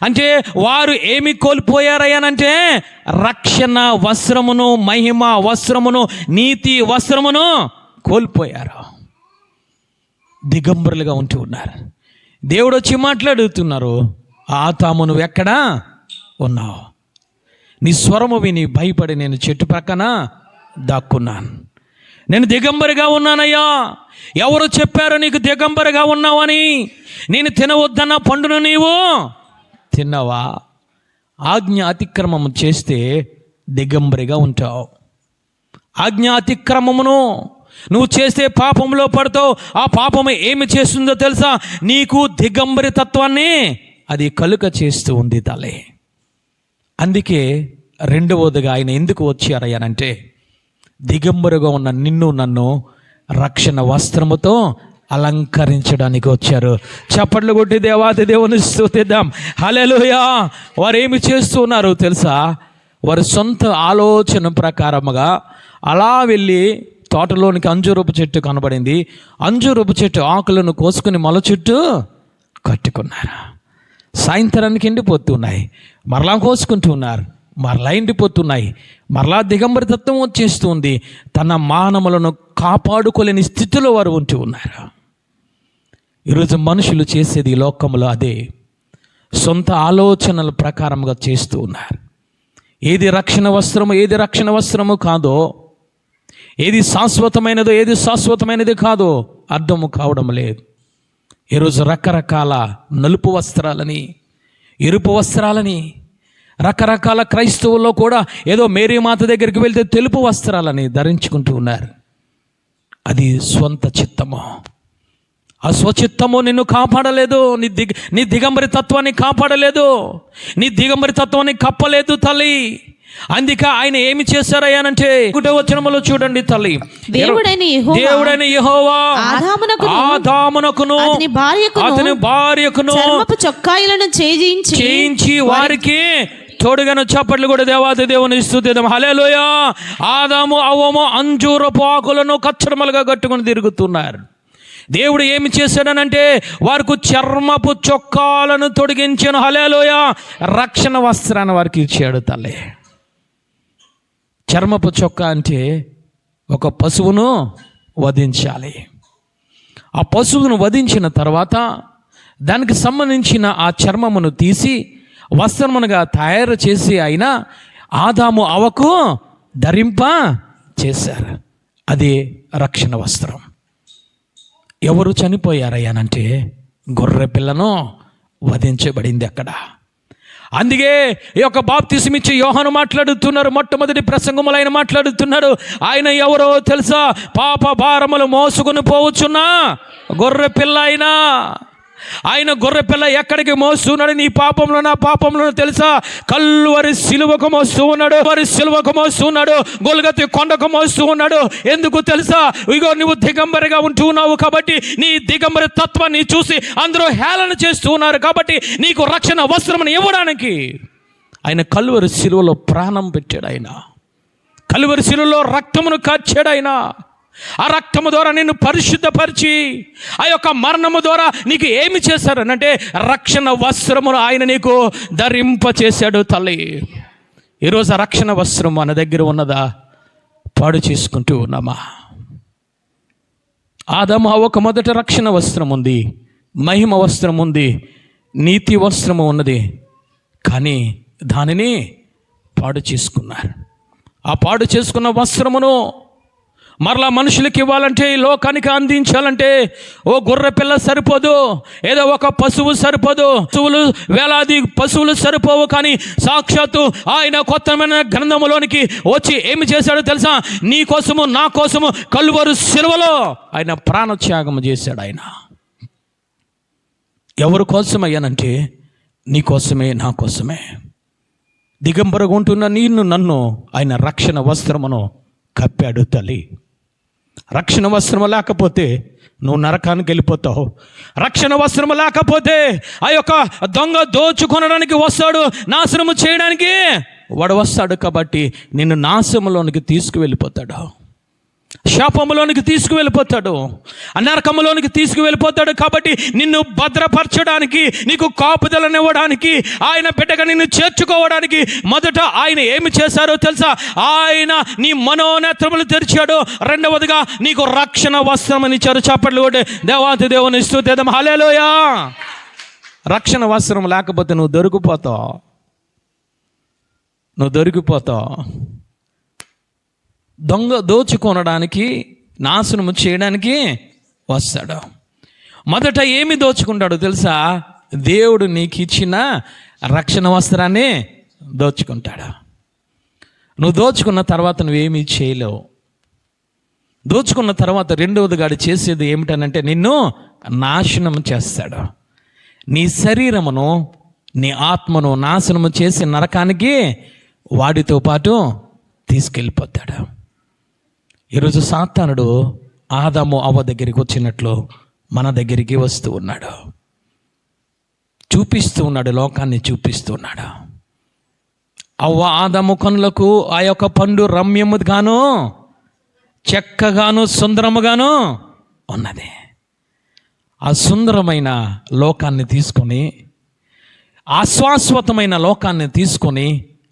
అంటే వారు ఏమి కోల్పోయారయ్యానంటే రక్షణ వస్త్రమును, మహిమ వస్త్రమును, నీతి వస్త్రమును కోల్పోయారు. దిగంబరులుగా ఉంటూ ఉన్నారు. దేవుడు వచ్చి మాట్లాడుతున్నారు, ఆదాము నువ్వు ఎక్కడా ఉన్నావు? నీ స్వరము విని భయపడి నేను చెట్టు ప్రక్కన దాక్కున్నాను. నేను దిగంబరిగా ఉన్నానయ్యా. ఎవరు చెప్పారో నీకు దిగంబరిగా ఉన్నావని? నేను తినవద్దన్న పండును నీవు తిన్నావా? ఆజ్ఞ అతిక్రమం చేస్తే దిగంబరిగా ఉంటావు. ఆజ్ఞ అతిక్రమమును నువ్వు చేస్తే పాపంలో పడతావు. ఆ పాపము ఏమి చేస్తుందో తెలుసా? నీకు దిగంబరి తత్వాన్ని అది కలుక చేస్తూ ఉంది తల్లి. అందుకే రెండవదిగా ఆయన ఎందుకు వచ్చారయ్యానంటే, దిగంబరుగా ఉన్న నిన్ను నన్ను రక్షణ వస్త్రముతో అలంకరించడానికి వచ్చారు. చప్పట్లు కొట్టి దేవాది దేవుని స్తుతిద్దాం. హల్లెలూయా. వారు ఏమి చేస్తూ ఉన్నారు తెలుసా? వారి సొంత ఆలోచన ప్రకారముగా అలా వెళ్ళి తోటలోనికి అంజూరపు చెట్టు కనబడింది. అంజూరపు చెట్టు ఆకులను కోసుకుని మొల చుట్టూ కట్టుకున్నారు. సాయంత్రానికి ఎండిపోతున్నాయి, మరలా కోసుకుంటూ ఉన్నారు, మరలా ఎండిపోతున్నాయి, మరలా దిగంబరి తత్వం వచ్చేస్తుంది. తన మానవులను కాపాడుకోలేని స్థితిలో వారు ఉంటూ ఉన్నారు. ఈరోజు మనుషులు చేసేది ఈ లోకంలో అదే. సొంత ఆలోచనల ప్రకారంగా చేస్తూ ఉన్నారు. ఏది రక్షణ వస్త్రము, ఏది రక్షణ వస్త్రము కాదో, ఏది శాశ్వతమైనదో, ఏది శాశ్వతమైనది కాదో అర్థము కావడం లేదు. ఈరోజు రకరకాల నలుపు వస్త్రాలని, ఎరుపు వస్త్రాలని, రకరకాల క్రైస్తవుల్లో కూడా ఏదో మేరీ మాత దగ్గరికి వెళ్తే తెలుపు వస్త్రాలని ధరించుకుంటూ ఉన్నారు. అది స్వంత చిత్తము. ఆ స్వచిత్తము నిన్ను కాపాడలేదు. నీ దిగంబరి తత్వాన్ని కాపాడలేదు. నీ దిగంబరి తత్వాన్ని కప్పలేదు తల్లి. అందుకే ఆయన ఏమి చేశారయ్యానంటే 1వ వచనములో చూడండి తల్లి. దేవుడైన యెహోవా ఆదామునకును అతని భార్యకును చొక్కాయలను చేయించి వారికి తోడుగాను. చప్పట్లు కూడా దేవాది దేవుని స్తుతిద్దాం. హల్లెలూయా. ఆదాము అవ్వము అంజూరపు ఆకులను కచ్చడమలుగా కట్టుకుని తిరుగుతున్నారు. దేవుడు ఏమి చేశాడనంటే వారికి చర్మపు చొక్కాలను తొడిగించాను. హల్లెలూయా. రక్షణ వస్త్రాన్ని వారికి ఇచ్చాడు తల్లి. చర్మపు చొక్కా అంటే ఒక పశువును వధించాలి. ఆ పశువును వధించిన తర్వాత దానికి సంబంధించిన ఆ చర్మమును తీసి వస్త్రమునుగా తయారు చేసి ఆయన ఆదాము అవ్వకు ధరింప చేశారు. అది రక్షణ వస్త్రం. ఎవరు చనిపోయారయ్యానంటే గొర్రె పిల్లను వధించబడింది అక్కడ. అందుకే ఈ యొక్క బాప్తిసం ఇచ్చే యోహాను మాట్లాడుతున్నారు. మొట్టమొదటి ప్రసంగములు ఆయన మాట్లాడుతున్నారు. ఆయన ఎవరో తెలుసా? పాప భారములు మోసుకొని పోవచ్చున్నా గొర్రె పిల్ల అయినా. ఆయన గొర్రె పిల్ల ఎక్కడికి మోస్తున్నాడు? నీ పాపంలో నా పాపంలో తెలుసా? కల్వరి సిలువకు మోస్తూ ఉన్నాడు. వారి సిలువకు మోస్తూ ఉన్నాడు. గొల్గొతా కొండకు మోస్తూ ఉన్నాడు. ఎందుకు తెలుసా? ఇగో నువ్వు దిగంబరిగా ఉంటూ ఉన్నావు కాబట్టి నీ దిగంబరి తత్వాన్ని చూసి అందరూ హేళన చేస్తూ ఉన్నారు. కాబట్టి నీకు రక్షణ వస్త్రమును ఇవ్వడానికి ఆయన కల్వరి సిలువలో ప్రాణం పెట్టాడు. ఆయన కల్వరి సిలువలో రక్తమును కార్చాడు. ఆయన ఆ రక్తము ద్వారా నిన్ను పరిశుద్ధపరిచి ఆ యొక్క మరణము ద్వారా నీకు ఏమి చేశారనంటే రక్షణ వస్త్రమును ఆయన నీకు ధరింప చేశాడు తల్లి. ఈరోజు ఆ రక్షణ వస్త్రం మన దగ్గర ఉన్నదా? పాడు చేసుకుంటూ ఉన్నామా? ఆదాము హవ్వకు మొదట రక్షణ వస్త్రం ఉంది, మహిమ వస్త్రం ఉంది, నీతి వస్త్రము ఉన్నది. కానీ దానిని పాడు చేసుకున్నారు. ఆ పాడు చేసుకున్న వస్త్రమును మరలా మనుషులకి ఇవ్వాలంటే, ఈ లోకానికి అందించాలంటే ఓ గొర్రె పిల్ల సరిపోదు, ఏదో ఒక పశువు సరిపోదు, వేలాది పశువులు సరిపోవు. కానీ సాక్షాత్తు ఆయన కొత్తమైన గ్రంథములోనికి వచ్చి ఏమి చేశాడో తెలుసా? నీ కోసము నా కోసము కల్వరి సిలువలో ఆయన ప్రాణత్యాగం చేశాడు. ఆయన ఎవరి కోసమయ్యానంటే నీ కోసమే, నా కోసమే. దిగంబరగా ఉంటున్న నిన్ను నన్ను ఆయన రక్షణ వస్త్రమును కప్పాడు తల్లి. రక్షణ వస్త్రము లేకపోతే నువ్వు నరకానికి వెళ్ళిపోతావు. రక్షణ వస్త్రము లేకపోతే ఆ యొక్క దొంగ దోచుకొనడానికి వస్తాడు, నాశనము చేయడానికి వాడు వస్తాడు. కాబట్టి నిన్ను నాశనములోనికి తీసుకువెళ్ళిపోతాడు, శాపములోనికి తీసుకువెళ్ళిపోతాడు, నరకములోనికి తీసుకువెళ్ళిపోతాడు. కాబట్టి నిన్ను భద్రపరచడానికి, నీకు కాపుదలనివ్వడానికి, ఆయన బిడ్డగా నిన్ను చేర్చుకోవడానికి మొదట ఆయన ఏమి చేశారో తెలుసా? ఆయన నీ మనోనేత్రములు తెరిచాడు. రెండవదిగా నీకు రక్షణ వస్త్రం ఇచ్చారు. చప్పట్లు కొట్టి దేవాతి దేవుని స్తుతిద్దాం. హల్లెలూయా. రక్షణ వస్త్రం లేకపోతే నువ్వు దొరికిపోతావు. దొంగ దోచుకొనడానికి, నాశనము చేయడానికి వస్తాడు. మొదట ఏమి దోచుకుంటాడు తెలుసా? దేవుడు నీకు ఇచ్చిన రక్షణ వస్త్రాన్ని దోచుకుంటాడు. నువ్వు దోచుకున్న తర్వాత నువ్వేమీ చేయలేవు. దోచుకున్న తర్వాత రెండవది గాడు చేసేది ఏమిటనంటే నిన్ను నాశనం చేస్తాడు. నీ శరీరమును నీ ఆత్మను నాశనము చేసి నరకానికి వాడితో పాటు తీసుకెళ్ళిపోతాడు. ఈరోజు సాతానుడు ఆదాము అవ్వ దగ్గరికి వచ్చినట్లు మన దగ్గరికి వస్తూ ఉన్నాడు, చూపిస్తూ ఉన్నాడు, లోకాన్ని చూపిస్తూ ఉన్నాడు. అవ్వ ఆదాము కనులకు ఆ యొక్క పండు రమ్యముగాను చక్కగాను సుందరముగాను ఉన్నది. ఆ సుందరమైన లోకాన్ని తీసుకొని, ఆశ్వాస్వతమైన లోకాన్ని తీసుకొని,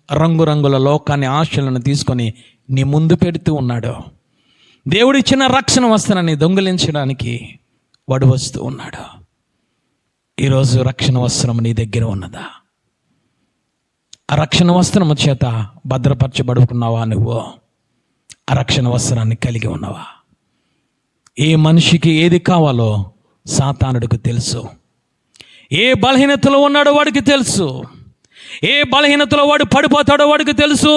రంగురంగుల లోకాన్ని ఆశలను తీసుకొని నీ ముందు పెడుతూ ఉన్నాడు. దేవుడిచ్చిన రక్షణ వస్త్రాన్ని దొంగిలించడానికి వాడు వస్తూ ఉన్నాడు. ఈరోజు రక్షణ వస్త్రం నీ దగ్గర ఉన్నదా? ఆ రక్షణ వస్త్రము చేత భద్రపరచబడుకున్నావా? నువ్వు ఆ రక్షణ వస్త్రాన్ని కలిగి ఉన్నావా? ఏ మనిషికి ఏది కావాలో సాతానుడికి తెలుసు. ఏ బలహీనతలో ఉన్నాడో వాడికి తెలుసు. ఏ బలహీనతలో వాడు పడిపోతాడో వాడికి తెలుసు.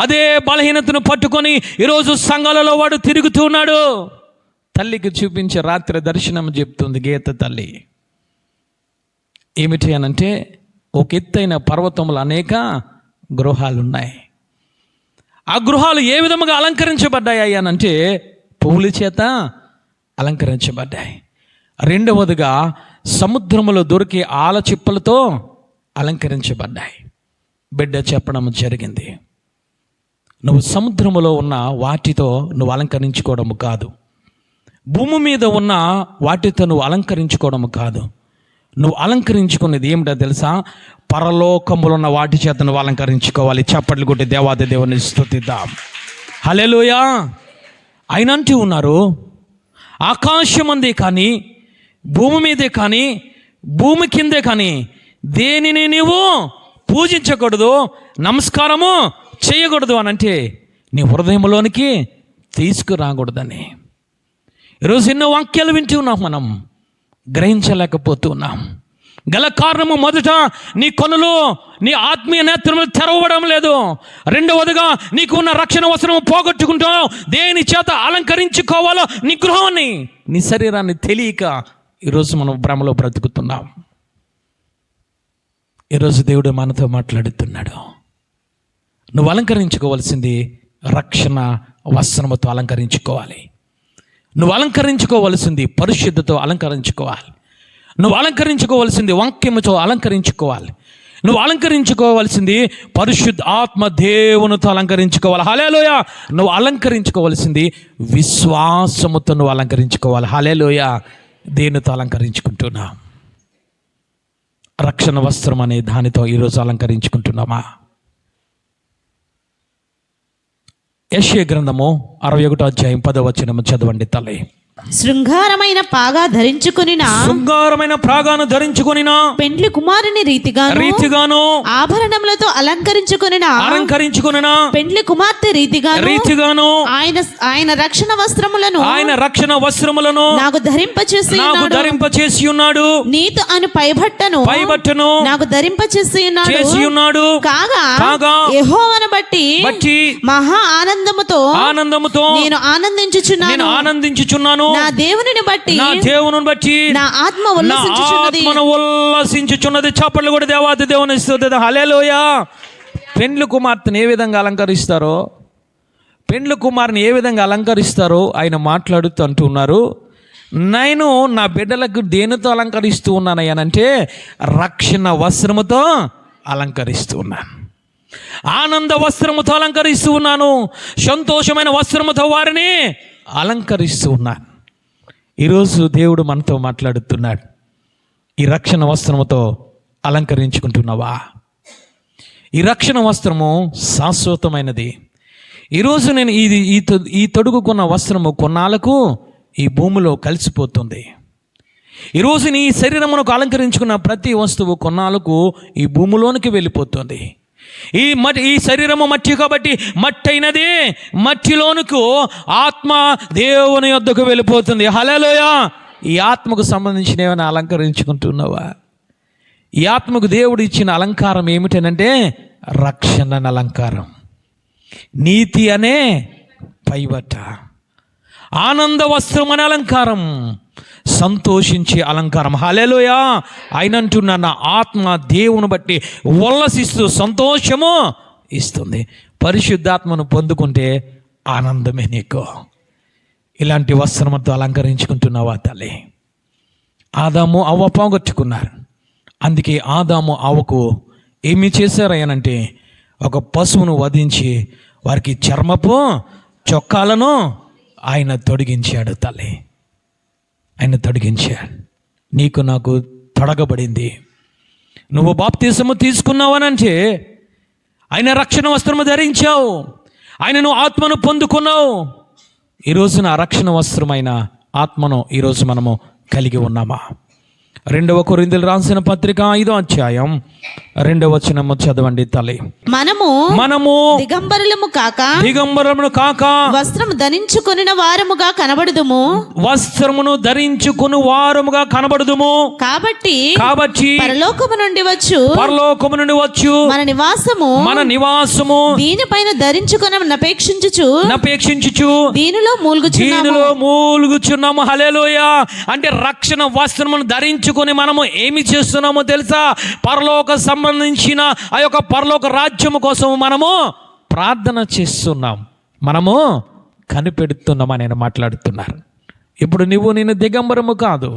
అదే బలహీనతను పట్టుకొని ఈరోజు సంఘాలలో వాడు తిరుగుతూ ఉన్నాడు. తల్లికి చూపించే రాత్రి దర్శనం చెప్తుంది గీత తల్లి. ఏమిటి అనంటే, ఒక ఎత్తైన పర్వతములు అనేక గృహాలు ఉన్నాయి. ఆ గృహాలు ఏ విధముగా అలంకరించబడ్డాయి అనంటే పువ్వుల చేత అలంకరించబడ్డాయి. రెండవదిగా సముద్రములో దొరికే ఆల చిప్పలతో అలంకరించబడ్డాయి. బిడ్డ చెప్పడం జరిగింది, నువ్వు సముద్రములో ఉన్న వాటితో నువ్వు అలంకరించుకోవడము కాదు, భూమి మీద ఉన్న వాటితో నువ్వు అలంకరించుకోవడము కాదు, నువ్వు అలంకరించుకునేది ఏమిటో తెలుసా? పరలోకములో ఉన్న వాటి చేత నువ్వు అలంకరించుకోవాలి. చప్పట్లు కొట్టి దేవాది దేవుని స్తుతిద్దాం. హల్లెలూయా. ఆయన అంటూ ఉన్నారు, ఆకాశమందే కానీ భూమి మీదే కానీ భూమి కిందే కానీ దేనిని నీవు పూజించకూడదు, నమస్కారము చేయకూడదు అని అంటే నీ హృదయంలోనికి తీసుకురాకూడదని. ఈరోజు ఎన్నో వాక్యాలు వింటూ ఉన్నాం, మనం గ్రహించలేకపోతున్నాం. గల కారణము, మొదట నీ కనులు, నీ ఆత్మీయ నేత్రములు తెరవడం లేదు. రెండవదిగా నీకు ఉన్న రక్షణ వస్త్రము పోగొట్టుకుంటావు. దేని చేత అలంకరించుకోవాలో నీ గృహాన్ని, నీ శరీరాన్ని తెలియక ఈరోజు మనం భ్రమలో బ్రతుకుతున్నాం. ఈరోజు దేవుడు మనతో మాట్లాడుతున్నాడు. నువ్వు అలంకరించుకోవాల్సింది రక్షణ వస్త్రముతో అలంకరించుకోవాలి. నువ్వు అలంకరించుకోవాల్సింది పరిశుద్ధతో అలంకరించుకోవాలి. నువ్వు అలంకరించుకోవాల్సింది వాక్యముతో అలంకరించుకోవాలి. నువ్వు అలంకరించుకోవాల్సింది పరిశుద్ధ ఆత్మ దేవునితో అలంకరించుకోవాలి. హల్లెలూయా. నువ్వు అలంకరించుకోవాల్సింది విశ్వాసముతో నువ్వు అలంకరించుకోవాలి. హల్లెలూయా. దేనితో అలంకరించుకుంటున్నా? రక్షణ వస్త్రం అనే దానితో ఈరోజు అలంకరించుకుంటున్నామా? యెషయా గ్రంథము 61వ అధ్యాయం 10వ వచనం చదవండి తల్లి. శృంగారమైన పాగా ధరించుకొనిన, శృంగారమైన ప్రాగాను ధరించుకొనిన పెండ్లి కుమారుని రీతిగాను ఆభరణములతో అలంకరించుకొనిన పెండ్లి కుమార్తె రీతిగాను ఆయన రక్షణ వస్త్రములను నాకు ధరింపచేసి ఉన్నాడు. నీతి అను పైబట్టను నాకు ధరింపచేసి ఉన్నాడు. కాగా యెహోవాను బట్టి మహా ఆనందముతో నేను ఆనందించుచున్నాను. నా దేవునిని బట్టి నా ఆత్మ ఉల్లసించుచున్నది. చప్పట్లు కూడా దేవాది దేవుని స్తుతిద్దాం. హల్లెలూయా. పెండ్లి కుమార్తెను ఏ విధంగా అలంకరిస్తారో, పెండ్లి కుమార్ని ఏ విధంగా అలంకరిస్తారో ఆయన మాట్లాడుతూ అంటున్నారు, నేను నా బిడ్డలకు దేనితో అలంకరిస్తూ ఉన్నానయ్యానంటే రక్షణ వస్త్రముతో అలంకరిస్తూ ఉన్నాను, ఆనంద వస్త్రముతో అలంకరిస్తూ ఉన్నాను, సంతోషమైన వస్త్రముతో వారిని అలంకరిస్తూ ఉన్నాను. ఈరోజు దేవుడు మనతో మాట్లాడుతున్నాడు. ఈ రక్షణ వస్త్రముతో అలంకరించుకుంటున్నావా? ఈ రక్షణ వస్త్రము శాశ్వతమైనది. ఈరోజు నేను ఈ తొడుగుకున్న వస్త్రము కొన్నాళ్ళకు ఈ భూమిలో కలిసిపోతుంది. ఈరోజు నీ శరీరమునకు అలంకరించుకున్న ప్రతి వస్తువు కొన్నాళ్ళకు ఈ భూమిలోనికి వెళ్ళిపోతుంది. ఈ శరీరము మట్టి కాబట్టి మట్టి అయినది మట్టిలోనికి ఆత్మ దేవుని యొద్దకు వెళ్ళిపోతుంది. హల్లెలూయా. ఈ ఆత్మకు సంబంధించిన ఏమైనా అలంకరించుకుంటున్నావా? ఈ ఆత్మకు దేవుడు ఇచ్చిన అలంకారం ఏమిటనంటే రక్షణ అనే అలంకారం, నీతి అనే పైబట్ట, ఆనంద వస్త్రం అనే అలంకారం, సంతోషించే అలంకారం. హల్లెలూయా. ఆయన అంటున్నా, నా ఆత్మ దేవుని బట్టి ఉల్లసిస్తూ సంతోషము ఇస్తుంది. పరిశుద్ధాత్మను పొందుకుంటే ఆనందమే నీకు. ఇలాంటి వస్త్రముతో అలంకరించుకుంటున్నావా తల్లి? ఆదాము అవ్వ పోగొట్టుకున్నారు. అందుకే ఆదాము అవ్వకు ఏమి చేశారయ్యనంటే, ఒక పశువును వధించి వారికి చర్మపు చొక్కాలను ఆయన తొడిగించాడు తల్లి. ఆయన తొడిగించాడు. నీకు నాకు తొడగబడింది. నువ్వు బాప్తిసము తీసుకున్నావనంటే ఆయన రక్షణ వస్త్రము ధరించావు, ఆయన నువ్వు ఆత్మను పొందుకున్నావు. ఈరోజు నా రక్షణ వస్త్రమైన ఆత్మను ఈరోజు మనము కలిగి ఉన్నామా? 2 కొరింథీయులు రాసిన పత్రిక 5వ అధ్యాయం 2వ వచనము చదవండి తల్లి. మనము దిగంబరులము కాక వస్త్రము ధరించుకొనిన వారముగా కనబడుదుము. వస్త్రమును ధరించుకుని వారముగా కనబడుదుము. కాబట్టి పరలోకము నుండి వచ్చు మన నివాసము దీనిపైన ధరించుకొనపేక్షించుచు దీనిలో మూలుగుచున్నాము. హల్లెలూయా. అంటే రక్షణ వస్త్రమును ధరించుకొని మనము ఏమి చేస్తున్నామో తెలుసా? పరలోక సంబంధించిన ఆ యొక్క పరలోక రాజ్యము కోసం మనము ప్రార్థన చేస్తున్నాం, మనము కనిపెడుతున్నామని ఆయన మాట్లాడుతున్నారు. ఇప్పుడు నేను దిగంబరము కాదు,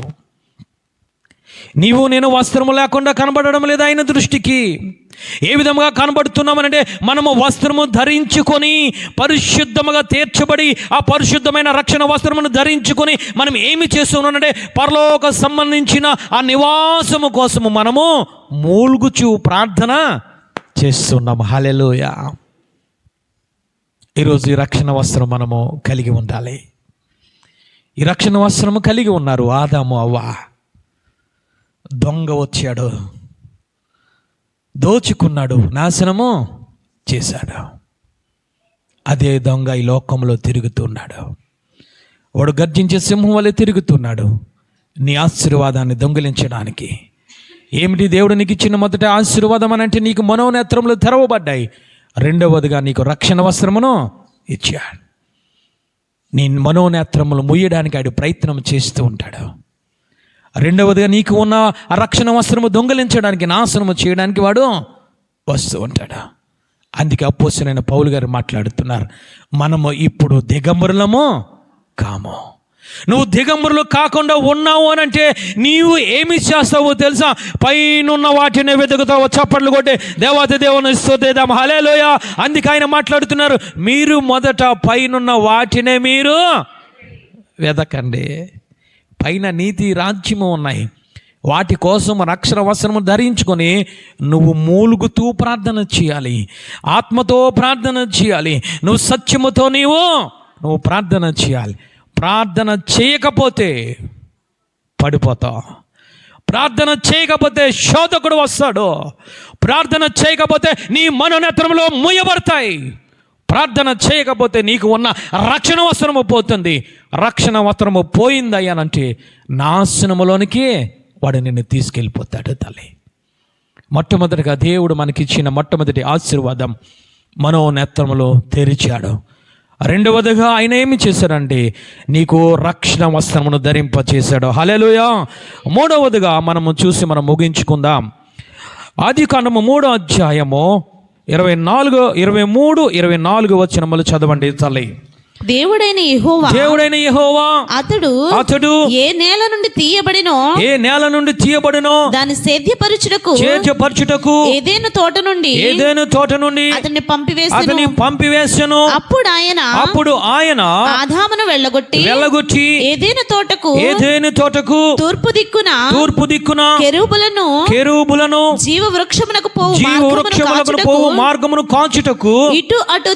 నేను వస్త్రము లేకుండా కనబడడం లేదు ఆయన దృష్టికి. ఏ విధంగా కనబడుతున్నామనంటే, మనము వస్త్రము ధరించుకొని పరిశుద్ధముగా తీర్చబడి ఆ పరిశుద్ధమైన రక్షణ వస్త్రమును ధరించుకొని మనం ఏమి చేస్తున్నామంటే, పరలోక సంబంధించిన ఆ నివాసము కోసము మనము మూలుగుచు ప్రార్థన చేస్తున్నాము. హల్లెలూయా. ఈరోజు ఈ రక్షణ వస్త్రం మనము కలిగి ఉండాలి. ఈ రక్షణ వస్త్రము కలిగి ఉన్నారు ఆదాము అవ్వ. దొంగ వచ్చాడు, దోచుకున్నాడు, నాశనము చేశాడు. అదే దొంగ ఈ లోకంలో తిరుగుతున్నాడు. వాడు గర్జించే సింహం వలె తిరుగుతున్నాడు నీ ఆశీర్వాదాన్ని దొంగిలించడానికి. ఏమిటి దేవుడు నీకు ఇచ్చిన మొదట ఆశీర్వాదం అని అంటే, నీకు మనోనేత్రములు తెరవబడ్డాయి. రెండవదిగా నీకు రక్షణ వస్త్రమును ఇచ్చాడు. నీ మనోనేత్రములు ముయ్యడానికి ఆడు ప్రయత్నం చేస్తూ ఉంటాడు. రెండవదిగా నీకు ఉన్న ఆ రక్షణ వస్త్రము దొంగలించడానికి, నాశనము చేయడానికి వాడు వస్తూ ఉంటాడు. అందుకే అపోస్తలుడైన పౌలు గారు మాట్లాడుతున్నారు, మనము ఇప్పుడు దిగంబరులము కాము. నువ్వు దిగంబరులు కాకుండా ఉన్నావు అని అంటే నీవు ఏమి చేస్తావో తెలుసా? పైనున్న వాటిని వెతుకుతావు. చప్పట్లు కొట్టే దేవాది దేవుని స్తుతిద్దాం. హల్లెలూయా. అందుకే ఆయన మాట్లాడుతున్నారు, మీరు మొదట పైనున్న వాటినే మీరు వెతకండి. పైన నీతి రాజ్యము ఉన్నాయి, వాటి కోసం రక్షణ వస్త్రము ధరించుకొని నువ్వు మూలుగుతూ ప్రార్థన చేయాలి, ఆత్మతో ప్రార్థన చేయాలి, నువ్వు సత్యముతో నువ్వు ప్రార్థన చేయాలి. ప్రార్థన చేయకపోతే పడిపోతావు. ప్రార్థన చేయకపోతే శోధకుడు వస్తాడు. ప్రార్థన చేయకపోతే నీ మనోనేత్రములో మూయబడతాయి. ప్రార్థన చేయకపోతే నీకు ఉన్న రక్షణ వస్త్రము పోతుంది. రక్షణ వస్త్రము పోయిందయ్యానంటే నాశనములోనికి వాడు నిన్ను తీసుకెళ్ళిపోతాడు తల్లి. మొట్టమొదటిగా దేవుడు మనకిచ్చిన మొట్టమొదటి ఆశీర్వాదం మనోనేత్రములో తెరిచాడు. రెండవదిగా ఆయన ఏమి చేశాడంటే నీకు రక్షణ వస్త్రమును ధరింపచేశాడు. హల్లెలూయా. మూడవదిగా మనం ముగించుకుందాం. ఆదికాండము 3వ అధ్యాయము 23, 24 వచనములు చదవండి తల్లి. దేవుడైన యెహోవా అతడు ఏ నేల నుండి తీయబడినో దాన్ని సేద్యపరచుటకు ఏదెను తోట నుండి అతన్ని పంపివేసెను. అప్పుడు ఆయన ఆదామును వెళ్ళగొట్టి ఏదెను తోటకు తూర్పు దిక్కున కెరూబులను జీవ వృక్షమునకు పోవు మార్గమును కాచుటకు ఇటు అటు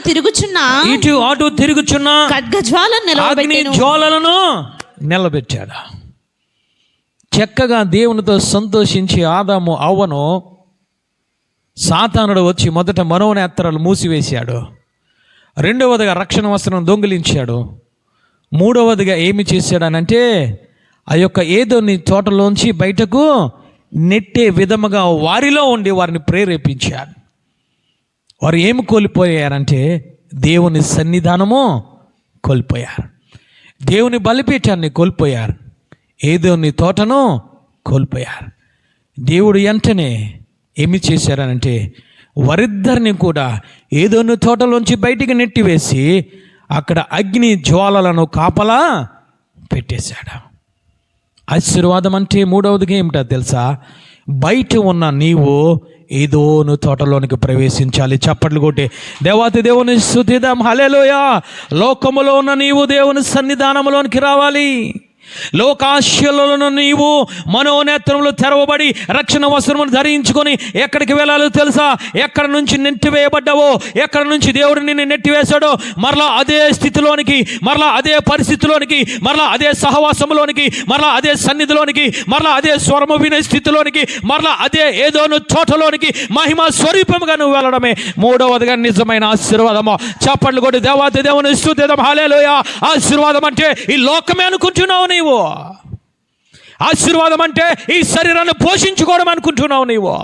తిరుగుచున్న అగ్ని జ్వాలలను నిలబెట్టాడు. చక్కగా దేవునితో సంతోషించి ఆదాము అవ్వను సాతానుడు వచ్చి మొదట మనోనేత్రాలు మూసివేశాడు. రెండవదిగా రక్షణ వస్త్రం దొంగిలించాడు. మూడవదిగా ఏమి చేశాడనంటే ఆ యొక్క ఏదోని తోటలోంచి బయటకు నెట్టే విధముగా వారిలో ఉండి వారిని ప్రేరేపించాడు. వారు ఏమి కోల్పోయారంటే దేవుని సన్నిధానము కోల్పోయారు, దేవుని బలిపీఠాన్ని కోల్పోయారు, ఏదోని తోటను కోల్పోయారు. దేవుడు వెంటనే ఏమి చేశారనంటే వారిద్దరిని కూడా ఏదోని తోటలోంచి బయటికి నెట్టివేసి అక్కడ అగ్ని జ్వాలలను కాపలా పెట్టేశాడు. ఆశీర్వాదం అంటే మూడవదిగా ఏమిటో తెలుసా? బయట ఉన్న నీవు ఏదోను తోటలోనికి ప్రవేశించాలి. చప్పట్లు కొట్టి దేవాతి దేవుని స్తుతిద్దాం. హల్లెలూయా. లోకములో ఉన్న నీవు దేవుని సన్నిధానంలోనికి రావాలి. లోకాశలలో నీవు మనోనేత్రములు తెరవబడి రక్షణ వస్త్రమును ధరించుకొని ఎక్కడికి వెళ్ళాలో తెలుసా? ఎక్కడ నుంచి నెట్టివేయబడ్డావో, ఎక్కడ నుంచి దేవుడు నిన్ను నెట్టివేశాడో మరలా అదే స్థితిలోనికి, మరలా అదే పరిస్థితిలోనికి, మరలా అదే సహవాసంలోనికి, మరలా అదే సన్నిధిలోనికి, మరలా అదే స్వరము వినే స్థితిలోనికి, మరలా అదే ఏదోను చోటలోనికి మహిమ స్వరూపముగా నువ్వు వెళ్ళడమే మూడవదిగా నిజమైన ఆశీర్వాదము. చప్పట్లు కొట్టి దేవాతి దేవుని స్తుతిద్దాం. హల్లెలూయా. ఆశీర్వాదం అంటే ఈ లోకమే అనుకుంటున్నావు నీవు. ఆశీర్వాదం అంటే ఈ శరీరాన్ని పోషించుకోవడం అనుకుంటున్నావు నీవు.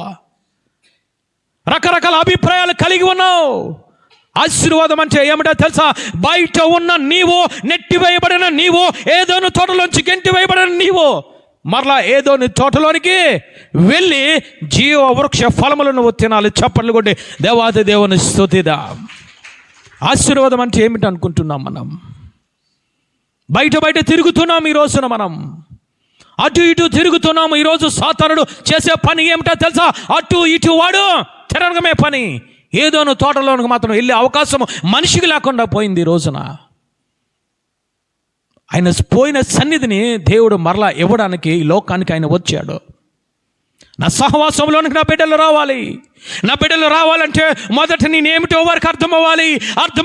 రకరకాల అభిప్రాయాలు కలిగి ఉన్నావు. ఆశీర్వాదం అంటే ఏమిటో తెలుసా? బయట ఉన్న నీవు, నెట్టివేయబడిన నీవు, ఏదోను తోటలోంచి గెంటివేయబడిన నీవు మరలా ఏదోని తోటలోనికి వెళ్ళి జీవ వృక్ష ఫలములను నువ్వు తినాలి. చప్పట్లు కొట్టి దేవాది దేవుని స్తుతిద్దాం. ఆశీర్వాదం అంటే ఏమిటి అనుకుంటున్నాం మనం? బయట తిరుగుతున్నాం ఈ రోజున, మనం అటు ఇటు తిరుగుతున్నాము. ఈరోజు సాతానుడు చేసే పని ఏమిటో తెలుసా? అటు ఇటు వాడు తిరగమే పని. ఏదోను తోటలోనికి మాత్రం వెళ్ళే అవకాశం మనిషికి లేకుండా పోయింది ఈ రోజున. ఆయన పోయిన సన్నిధిని దేవుడు మరలా ఇవ్వడానికి ఈ లోకానికి ఆయన వచ్చాడు. నా సహవాసంలోనికి నా బిడ్డలు రావాలి. నా బిడ్డలు రావాలంటే మొదట నేనేమిటో వారికి అర్థం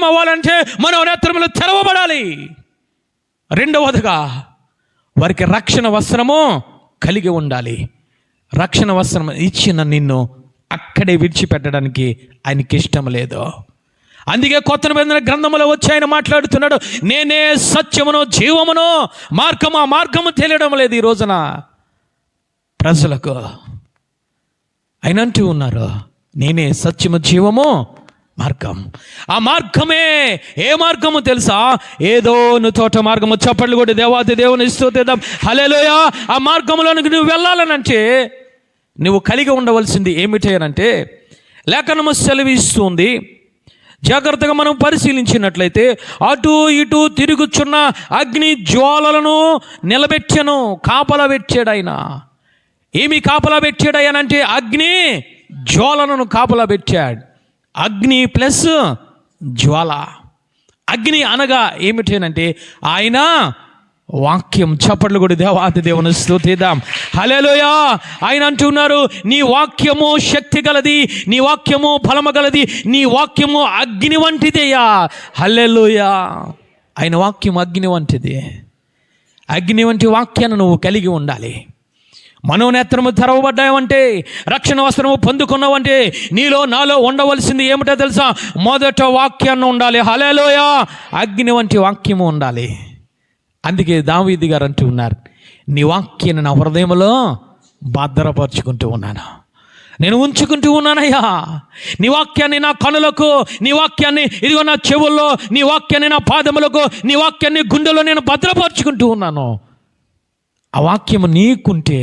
అవ్వాలంటే మనోనేత్రములు తెరవబడాలి. రెండవదిగా వారికి రక్షణ వస్త్రము కలిగి ఉండాలి. రక్షణ వస్త్రం ఇచ్చిన నిన్ను అక్కడే విడిచిపెట్టడానికి ఆయనకి ఇష్టం లేదు. అందుకే కొత్త నిబంధన గ్రంథములో వచ్చి ఆయన మాట్లాడుతున్నాడు, నేనే సత్యమును జీవమును మార్గము తెలియడం లేదు ఈ రోజున ప్రజలకు. ఆయన అంటూ ఉన్నారు, నేనే సత్యము జీవము మార్గం. ఆ మార్గమే ఏ మార్గము తెలుసా? ఏదోను తోట మార్గము. చప్పట్లు కొట్టి దేవాది దేవుని స్తుతిద్దాం. హల్లెలూయా. ఆ మార్గంలోనికి నువ్వు వెళ్ళాలనంటే నువ్వు కలిగి ఉండవలసింది ఏమిటంటే లేఖనము సెలవిస్తుంది. జాగ్రత్తగా మనం పరిశీలించినట్లయితే అటు ఇటు తిరుగుచున్న అగ్ని జ్వాలలను నిలబెట్టెను. కాపలా పెట్టాడు ఆయన. ఏమి కాపలా పెట్టాడు ఆయన అంటే అగ్ని జ్వాలలను కాపలా పెట్టాడు. అగ్ని ప్లస్ జ్వాల. అగ్ని అనగా ఏమిటేనంటే ఆయన వాక్యం. చప్పట్లు కూడా దేవాది దేవుని స్తుతిద్దాం. హల్లెలూయా. ఆయన అంటున్నారు, నీ వాక్యము శక్తి గలది, నీ వాక్యము బలము గలది, నీ వాక్యము అగ్ని వంటిదేయా. హల్లెలూయా. ఆయన వాక్యం అగ్ని వంటిది. అగ్ని వంటి వాక్యాన్ని నువ్వు కలిగి ఉండాలి. మనోనేత్రము తెరవబడ్డావంటే, రక్షణ వస్త్రము పొందుకున్నావంటే నీలో నాలో ఉండవలసింది ఏమిటో తెలుసా? మొదట వాక్యాన్ని ఉండాలి. హల్లెలూయా. అగ్ని వంటి వాక్యము ఉండాలి. అందుకే దావీదు గారు అంటూ ఉన్నారు, నీ వాక్యాన్ని నా హృదయంలో భద్రపరుచుకుంటూ ఉన్నాను, నేను ఉంచుకుంటూ ఉన్నానయ్యా. నీ వాక్యాన్ని నా కనులకు, నీ వాక్యాన్ని ఇదిగో నా చెవుల్లో, నీ వాక్యాన్ని నా పాదములకు, నీ వాక్యాన్ని గుండెలో నేను భద్రపరుచుకుంటూ ఉన్నాను. ఆ వాక్యము నీకుంటే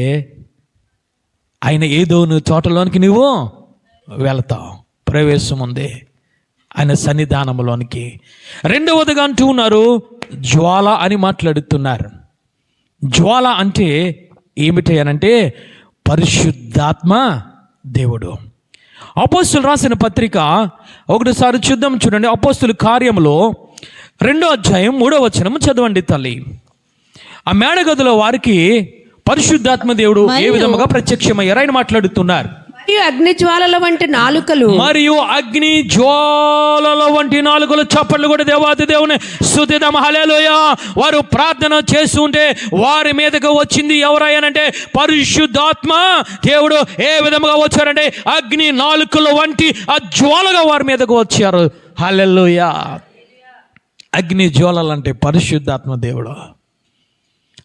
ఆయన ఏదోను తోటలోనికి నువ్వు వెళతావు. ప్రవేశం ఉంది ఆయన సన్నిధానంలోనికి. రెండవదిగా అంటూ ఉన్నారు, జ్వాల అని మాట్లాడుతున్నారు. జ్వాల అంటే ఏమిటి అనంటే పరిశుద్ధాత్మ దేవుడు. అపోస్తులు రాసిన పత్రిక ఒకటిసారి చూద్దాం, చూడండి. అపోస్తుల కార్యములో 2వ అధ్యాయం 3వ వచనం చదవండి తల్లి. ఆ మేడగదిలో వారికి పరిశుద్ధాత్మ దేవుడు ఏ విధముగా ప్రత్యక్షమయ్యారు ఆయన మాట్లాడుతున్నారు. అగ్ని జ్వాలల వంటి నాలుకలు, మరియు అగ్ని జ్వాలల వంటి నాలుకలు. చప్పట్లు కూడా దేవాది దేవుని స్తుతిద్దాం. హల్లెలూయా. వారు ప్రార్థన చేస్తుంటే వారి మీదకు వచ్చింది ఎవరయ్యానంటే పరిశుద్ధాత్మ దేవుడు. ఏ విధముగా వచ్చారంటే అగ్ని నాలుకల వంటి ఆ జ్వాలగా వారి మీదకు వచ్చారు. హల్లెలూయా. అగ్ని జ్వాలలు అంటే పరిశుద్ధాత్మ దేవుడు.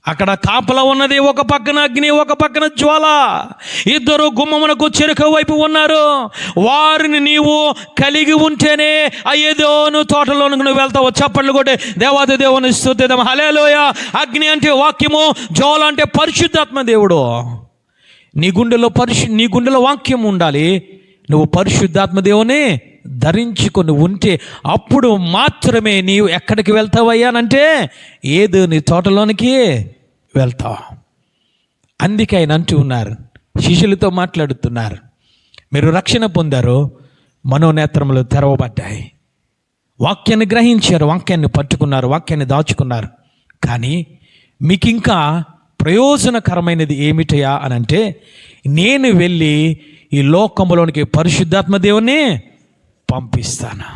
అక్కడ కాపలా ఉన్నది, ఒక పక్కన అగ్ని, ఒక పక్కన జ్వాల. ఇద్దరు గుమ్మమునకు చెరుక వైపు ఉన్నారు. వారిని నీవు కలిగి ఉంటేనే ఆ ఏదోను తోటలోనికి నువ్వు వెళ్తావు. చప్పట్లు కొట్టే దేవాది దేవుని స్తుతిద్దాం. హల్లెలూయా. అగ్ని అంటే వాక్యము, జ్వాల అంటే పరిశుద్ధాత్మ దేవుడు. నీ గుండెలో వాక్యం ఉండాలి. నువ్వు పరిశుద్ధాత్మ దేవుని ధరించుకొని ఉంటే అప్పుడు మాత్రమే నీవు ఎక్కడికి వెళ్తావయ్యానంటే ఏదోని తోటలోనికి వెళ్తావు. అందుకే ఆయన అంటూ ఉన్నారు, శిష్యులతో మాట్లాడుతున్నారు, మీరు రక్షణ పొందారు, మనోనేత్రములు తెరవబడ్డాయి, వాక్యాన్ని గ్రహించారు, వాక్యాన్ని పట్టుకున్నారు, వాక్యాన్ని దాచుకున్నారు. కానీ మీకు ఇంకా ప్రయోజనకరమైనది ఏమిటయా అని అంటే, నేను వెళ్ళి ఈ లోకంలోనికి పరిశుద్ధాత్మ దేవుని పంపిస్తాను,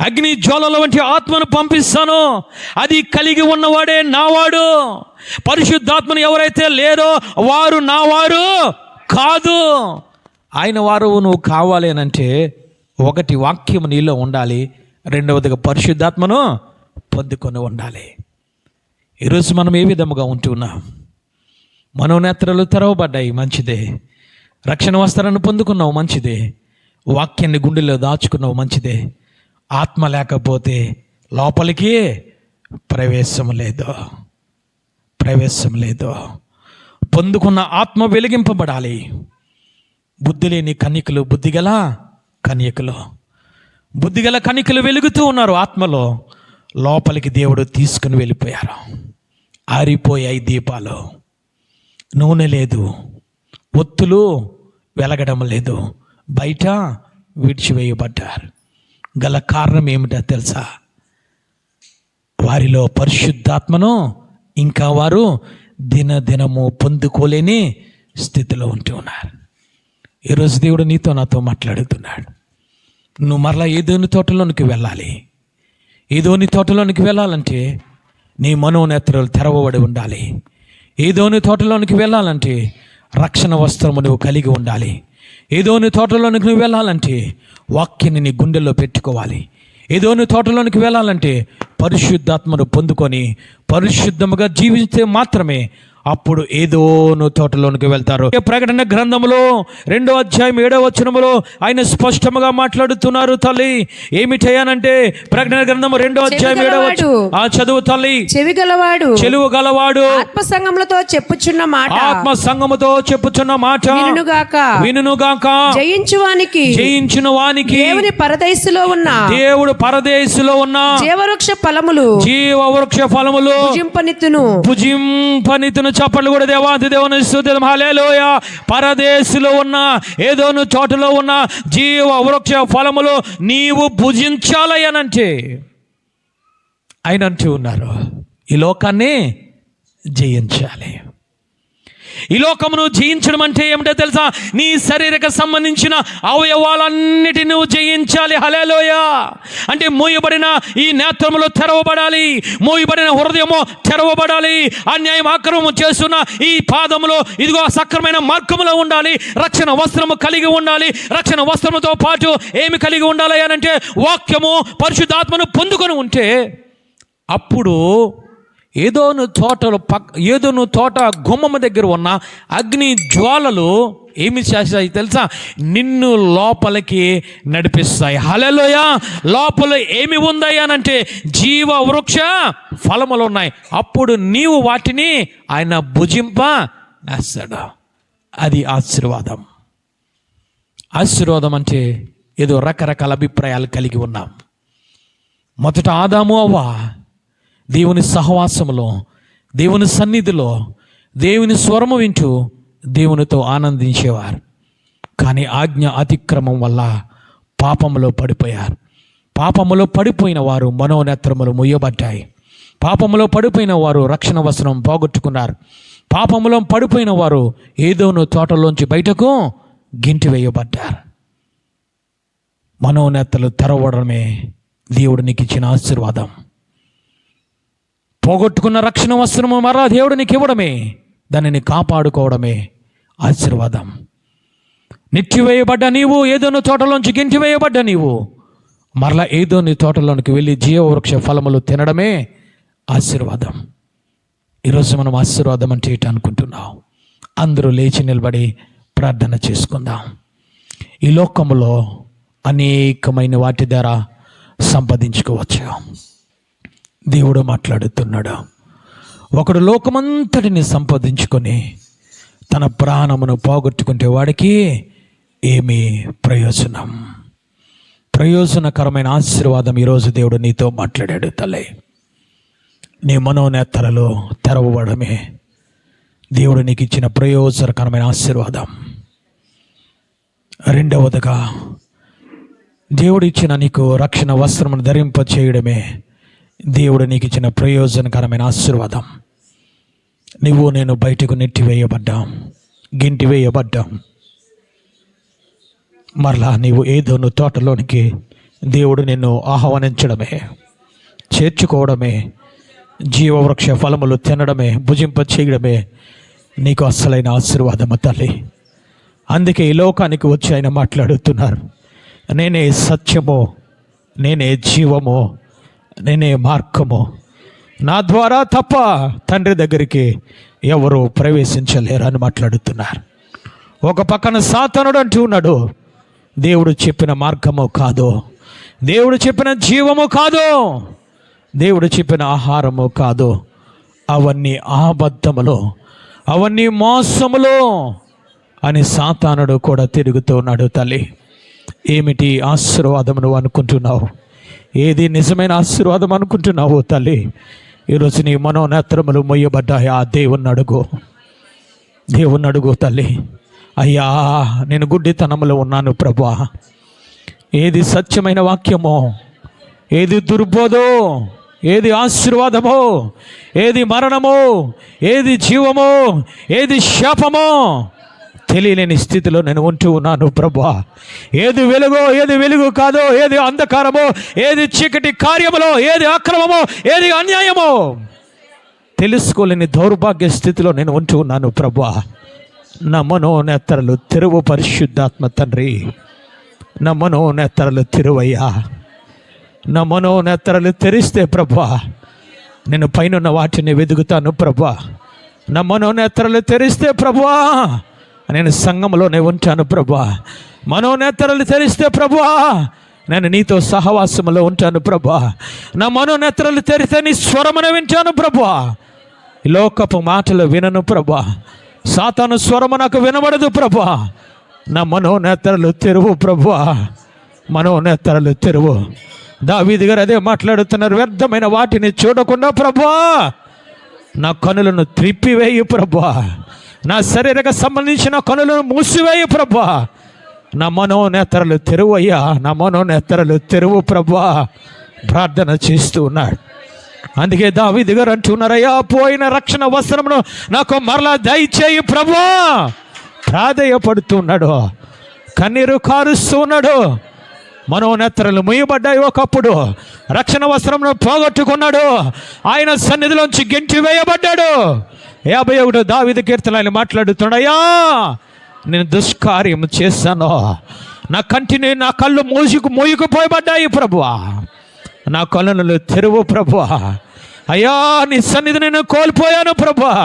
అగ్ని జ్వాలల వంటి ఆత్మను పంపిస్తాను. అది కలిగి ఉన్నవాడే నావాడు. పరిశుద్ధాత్మను ఎవరైతే లేరో వారు నావారు కాదు. ఆయన వారు నువ్వు కావాలి అని అంటే, ఒకటి వాక్యం నీలో ఉండాలి, రెండవదిగా పరిశుద్ధాత్మను పొందుకొని ఉండాలి. ఈరోజు మనం ఏ విధముగా ఉంటున్నాం? మనోనేత్రాలు తెరవబడ్డాయి, మంచిదే. రక్షణ వస్త్రాన్ని పొందుకున్నావు, మంచిదే. వాక్యాన్ని గుండెల్లో దాచుకున్నావు, మంచిదే. ఆత్మ లేకపోతే లోపలికి ప్రవేశం లేదు. పొందుకున్న ఆత్మ వెలిగింపబడాలి. బుద్ధి లేని కన్యకలు, బుద్ధిగల కన్యకలు వెలుగుతూ ఉన్నారు ఆత్మలో. లోపలికి దేవుడు తీసుకుని వెళ్ళిపోయారు. ఆరిపోయాయి దీపాలు, నూనె లేదు, ఒత్తులు వెలగడం లేదు, బయట విడిచివేయబడ్డారు. గల కారణం ఏమిటో తెలుసా? వారిలో పరిశుద్ధాత్మను ఇంకా వారు దినదినము పొందుకోలేని స్థితిలో ఉంటూ ఉన్నారు. ఈరోజు దేవుడు నీతో నాతో మాట్లాడుతున్నాడు. నువ్వు మరలా ఏదోని తోటలోనికి వెళ్ళాలి. ఏదోని తోటలోనికి వెళ్ళాలంటే నీ మనోనేత్రాలు తెరవబడి ఉండాలి. ఏదోని తోటలోనికి వెళ్ళాలంటే రక్షణ వస్త్రము నువ్వు కలిగి ఉండాలి. ఏదోని తోటలోనికి నువ్వు వెళ్ళాలంటే వాక్యాన్ని నీ గుండెల్లో పెట్టుకోవాలి. ఏదోని తోటలోనికి వెళ్ళాలంటే పరిశుద్ధాత్మను పొందుకొని పరిశుద్ధముగా జీవిస్తే మాత్రమే అప్పుడు ఏదోను తోటలోనికి వెళ్తారు. ప్రకటన గ్రంథములో 2వ అధ్యాయం 7వ వచనములో ఆయన స్పష్టంగా మాట్లాడుతున్నారు. తల్లి ఏమిటయ్యానంటే, ప్రకటన గ్రంథము 2వ అధ్యాయం 7వ వచనం ఆ చదువు తల్లి. చెలువు గలవాడు ఆత్మ సంఘముతో చెప్పుచున్న మాట వినుగాక. జయించిన వానికి దేవుడు పరదేశులో ఉన్న జీవవృక్ష ఫలములు భుజింపనితును. చప్పట్లు కూడా దేవాది దేవుని స్తుతిద్దాం. హల్లెలూయా. పరదేశులో ఉన్న ఏదోను చోటలో ఉన్న జీవ వృక్ష ఫలములు నీవు భుజించాలయనంటే ఆయన అంటూ ఉన్నారు, ఈ లోకాన్ని జయించాలి. ఈ లోకమును జయించడం అంటే ఏమిటో తెలుసా? నీ శరీరక సంబంధించిన అవయవాలన్నిటిని నువ్వు జయించాలి. హల్లెలూయా. అంటే మూయబడిన ఈ నేత్రములు తెరవబడాలి, మూయబడిన హృదయము తెరవబడాలి. అన్యాయం అక్రమము చేస్తున్న ఈ పాదములో ఇదిగో సక్రమైన మార్గములో ఉండాలి. రక్షణ వస్త్రము కలిగి ఉండాలి. రక్షణ వస్త్రముతో పాటు ఏమి కలిగి ఉండాలి అని అంటే వాక్యము, పరిశుద్ధాత్మను పొందుకొని ఉంటే అప్పుడు ఏదోను తోట గుమ్మము దగ్గర ఉన్న అగ్ని జ్వాలలు ఏమి చేస్తాయి తెలుసా? నిన్ను లోపలికి నడిపిస్తాయి. హల్లెలూయా. లోపల ఏమి ఉంది అనంటే జీవ వృక్ష ఫలములు ఉన్నాయి. అప్పుడు నీవు వాటిని ఆయన భుజింపనేస్తాడు. అది ఆశీర్వాదం. ఆశీర్వాదం అంటే ఏదో రకరకాల అభిప్రాయాలు కలిగి ఉన్నాం. మొదట ఆదాము అవ్వ దేవుని సహవాసములో, దేవుని సన్నిధిలో, దేవుని స్వరము వింటూ దేవునితో ఆనందించేవారు. కానీ ఆజ్ఞ అతిక్రమం వల్ల పాపములో పడిపోయారు. పాపములో పడిపోయిన వారు మనోనేత్రములు ముయ్యబడ్డాయి. పాపములో పడిపోయిన వారు రక్షణ వస్త్రం పోగొట్టుకున్నారు. పాపములో పడిపోయిన వారు ఏదోనో తోటలోంచి బయటకు గింటివేయబడ్డారు. మనోనేత్రలు తెరవడమే దేవుడు నీకు ఇచ్చిన ఆశీర్వాదం. పోగొట్టుకున్న రక్షణ వస్త్రము మరలా దేవుడు నీకు ఇవ్వడమే, దానిని కాపాడుకోవడమే ఆశీర్వాదం. నెట్టివేయబడ్డ నీవు, ఏదోను తోటలోంచి గింటివేయబడ్డ నీవు మరలా ఏదోని తోటలోనికి వెళ్ళి జీవవృక్ష ఫలములు తినడమే ఆశీర్వాదం. ఈరోజు మనం ఆశీర్వాదం అంటే ఏంటి అనుకుంటున్నాం? అందరూ లేచి నిలబడి ప్రార్థన చేసుకుందాం. ఈ లోకములో అనేకమైన వాటి ద్వారా సంపాదించుకోవచ్చు. దేవుడు మాట్లాడుతున్నాడు. ఒకడు లోకమంతటిని సంపాదించుకొని తన ప్రాణమును పోగొట్టుకుంటే వాడికి ఏమి ప్రయోజనం? ప్రయోజనకరమైన ఆశీర్వాదం ఈరోజు దేవుడు నీతో మాట్లాడాడు. తల్లి, నీ మనోనేత్తరలో తెరవడమే దేవుడు నీకు ఇచ్చిన ప్రయోజనకరమైన ఆశీర్వాదం. రెండవదిగా, దేవుడు ఇచ్చిన నీకు రక్షణ వస్త్రమును ధరింప చేయడమే దేవుడు నీకు ఇచ్చిన ప్రయోజనకరమైన ఆశీర్వాదం. నువ్వు నేను బయటకు నెట్టివేయబడ్డాం, గింటివేయబడ్డాం. మరలా నీవు ఏదోను తోటలోనికి దేవుడు నిన్ను ఆహ్వానించడమే, చేర్చుకోవడమే, జీవవృక్ష ఫలములు తినడమే, భుజింప చేయడమే నీకు అసలైన ఆశీర్వాదము తల్లి. అందుకే ఈ లోకానికి వచ్చి ఆయన మాట్లాడుతున్నారు. నేనే సత్యము, నేనే జీవము, నేనే మార్గము. నా ద్వారా తప్ప తండ్రి దగ్గరికి ఎవరు ప్రవేశించలేరు అని మాట్లాడుతున్నారు. ఒక పక్కన సాతానుడు అంటూ ఉన్నాడు, దేవుడు చెప్పిన మార్గము కాదు, దేవుడు చెప్పిన జీవము కాదు, దేవుడు చెప్పిన ఆహారము కాదు, అవన్నీ అబద్ధములు, అవన్నీ మోసములు అని సాతానుడు కూడా తిరుగుతూ ఉన్నాడు. తల్లి, ఏమిటి ఆశీర్వాదం నువ్వు అనుకుంటున్నావు? ఏది నిజమైన ఆశీర్వాదం అనుకుంటున్నావు? తల్లి, ఈరోజు నీ మనోనేత్రములు మొయ్యబడ్డాయి. ఆ దేవుణ్ణి అడుగు తల్లి. అయ్యా, నేను గుడ్డితనములో ఉన్నాను ప్రభువా. ఏది సత్యమైన వాక్యమో, ఏది దుర్బోధో, ఏది ఆశీర్వాదమో, ఏది మరణమో, ఏది జీవమో, ఏది శాపమో తెలియలేని స్థితిలో నేను ఉంటూ ఉన్నాను ప్రభువా. ఏది వెలుగో, ఏది వెలుగు కాదో, ఏది అంధకారమో, ఏది చీకటి కార్యములో, ఏది అక్రమమో, ఏది అన్యాయమో తెలుసుకోలేని దౌర్భాగ్య స్థితిలో నేను ఉంటూ ఉన్నాను ప్రభువా. నా మనోనేత్తరలు తెరువు పరిశుద్ధాత్మ తండ్రి. నా మనోనేత్తరలు తెరువయ్యా. నా మనోనేత్తరలు తెరిస్తే ప్రభువా నేను పైనున్న వాటిని వెతుకుతాను ప్రభువా. నా మనోనేత్తరలు తెరిస్తే ప్రభువా నేను సంఘంలోనే ఉంటాను ప్రభువా. మనోనేత్తరలు తెరిస్తే ప్రభువా నేను నీతో సహవాసంలో ఉంటాను ప్రభువా. నా మనోనేత్తరలు తెరిస్తే నీ స్వరమును వింటాను ప్రభువా. లోకపు మాటలు వినను ప్రభువా. సాతాను స్వరము నాకు వినబడదు ప్రభువా. నా మనోనేత్తరలు తెరువు ప్రభువా, మనోనేత్తరలు తెరువు. దావీదు గారు అదే మాట్లాడుతున్నారు. వ్యర్థమైన వాటిని చూడకుండా ప్రభువా నా కనులను త్రిప్పివేయు ప్రభువా. నా శరీరక సంబంధించిన కనులను మూసివేయు ప్రభువా. నా మనోనేత్తరలు తెరువు అయ్యా, నా మనోనేత్తరలు తెరువు ప్రభువా. ప్రార్థన చేస్తూ ఉన్నాడు. అందుకే దావీదు గారు అంటున్నారయ్యా, పోయిన రక్షణ వస్త్రమును నాకు మరలా దయచేయి ప్రభువా. ప్రాధేయపడుతున్నాడు, కన్నీరు కారుస్తూ ఉన్నాడు. మనోనేత్రలు ముయ్యబడ్డాయి. ఒకప్పుడు రక్షణ వస్త్రమును పోగొట్టుకున్నాడు. ఆయన సన్నిధిలోంచి గెంటి వేయబడ్డాడు. 51 దావీదు కీర్తన ఆయన మాట్లాడుతున్నాడయ్యా, నేను దుష్కార్యం చేశాను, నా కళ్ళు మూసుకుపోయబడ్డాయి ప్రభువా. నా కళ్ళను తెరువు ప్రభువా. అయ్యా, నీ సన్నిధి నేను కోల్పోయాను ప్రభువా.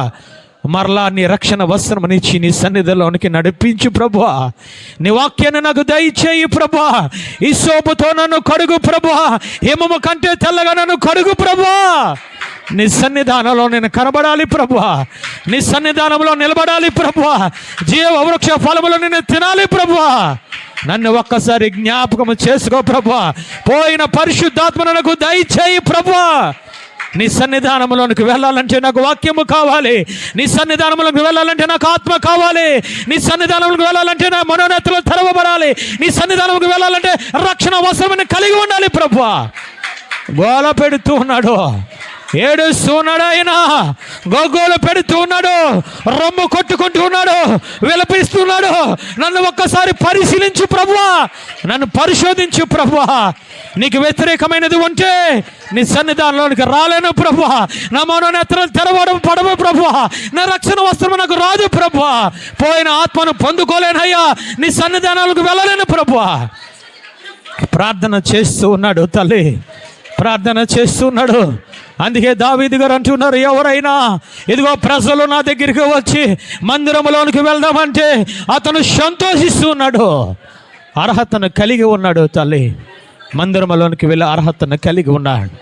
మరలా నీ రక్షణ వస్త్రమునిచ్చి నీ సన్నిధిలోనికి నడిపించు ప్రభువా. నీ వాక్యాన్ని నాకు దయచేయి ప్రభువా. ఈ సోపుతో నన్ను కడుగు ప్రభువా. హిమము కంటే తెల్లగా నన్ను కడుగు ప్రభువా. నీ సన్నిధానంలో నేను కనబడాలి ప్రభువా. నీ సన్నిధానంలో నిలబడాలి ప్రభువా. జీవ వృక్ష ఫలములు నేను తినాలి ప్రభువా. నన్ను ఒక్కసారి జ్ఞాపకం చేసుకో ప్రభువా. పోయిన పరిశుద్ధాత్మను నాకు దయచేయి ప్రభువా. నీ సన్నిధానంలోనికి వెళ్ళాలంటే నాకు వాక్యము కావాలి. నీ సన్నిధానంలోకి వెళ్ళాలంటే నాకు ఆత్మ కావాలి. నీ సన్నిధానంలోకి వెళ్ళాలంటే నా మనోనేత్రలు తెరవబడాలి. నీ సన్నిధానంలోకి వెళ్ళాలంటే రక్షణ వస్త్రమును కలిగి ఉండాలి ప్రభువా. గోల పెడుతూ ఉన్నాడు, ఏడుస్తూ ఉన్నాడు, ఆయన గోగోలు పెడుతూ ఉన్నాడు, రొమ్ము కొట్టుకుంటూ ఉన్నాడు, విలపిస్తున్నాడు. నన్ను ఒక్కసారి పరిశీలించు ప్రభువా, నన్ను పరిశోధించు ప్రభువా. నీకు వ్యతిరేకమైనది ఉంటే నీ సన్నిధానంలోనికి రాలేను ప్రభువా. నా మనోనేత్రాలు తెరవడం పడవు ప్రభువా. నా రక్షణ వస్త్రము నాకు రాదు ప్రభువా. పోయిన ఆత్మను పొందుకోలేనయ్యా. నీ సన్నిధానాలకు వెళ్ళలేను ప్రభువా. ప్రార్థన చేస్తూ ఉన్నాడు. తల్లి, ప్రార్థన చేస్తున్నాడు. అందుకే దావీదు గారు అంటున్నారు, ఎవరైనా ఇదిగో ప్రజలు నా దగ్గరికి వచ్చి మందిరంలోనికి వెళ్దామంటే అతను సంతోషిస్తున్నాడు. అర్హతను కలిగి ఉన్నాడు తల్లి, మందిరంలోనికి వెళ్ళే అర్హతను కలిగి ఉన్నాడు.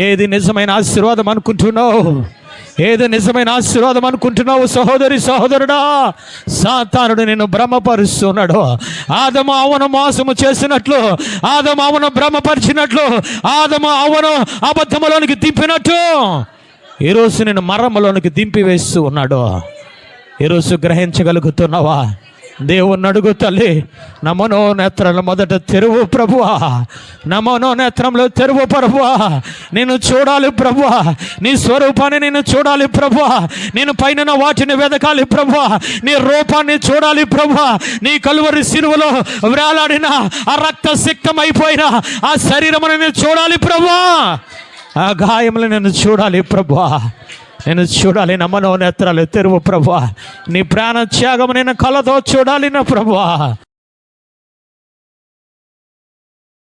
ఏది నిజమైన ఆశీర్వాదం అనుకుంటున్నావు? ఏది నిజమైన ఆశీర్వాదం అనుకుంటున్నావు? సహోదరి సహోదరుడా, సాతానుడు నిన్ను భ్రమపరుస్తున్నాడు. ఆదము అవ్వను మోసము చేసినట్లు, ఆదము అవ్వను భ్రమపరిచినట్లు, ఆదము అవ్వను అబద్ధములోనికి దింపినట్టు ఈరోజు నేను మరణంలోనికి దింపివేస్తూ ఉన్నాడు. ఈరోజు గ్రహించగలుగుతున్నావా? దేవుణ్ణి అడుగు తల్లి, నా మనోనేత్రాలు మొదట తెరువు ప్రభువా, నా మనోనేత్రంలో తెరువు ప్రభువా. నేను చూడాలి ప్రభువా, నీ స్వరూపాన్ని నేను చూడాలి ప్రభువా, నేను పైన వాటిని వెదకాలి ప్రభువా, నీ రూపాన్ని చూడాలి ప్రభువా. నీ కలువరి సిలువలో వేలాడిన ఆ రక్త సిక్తమైపోయిన ఆ శరీరమును నేను చూడాలి ప్రభువా, ఆ గాయములు నేను చూడాలి ప్రభువా, నేను చూడాలి. నా మనోనేత్రాలు తెరువు ప్రభువా, నీ ప్రాణ త్యాగము నేను కళ్ళతో చూడాలి నా ప్రభువా.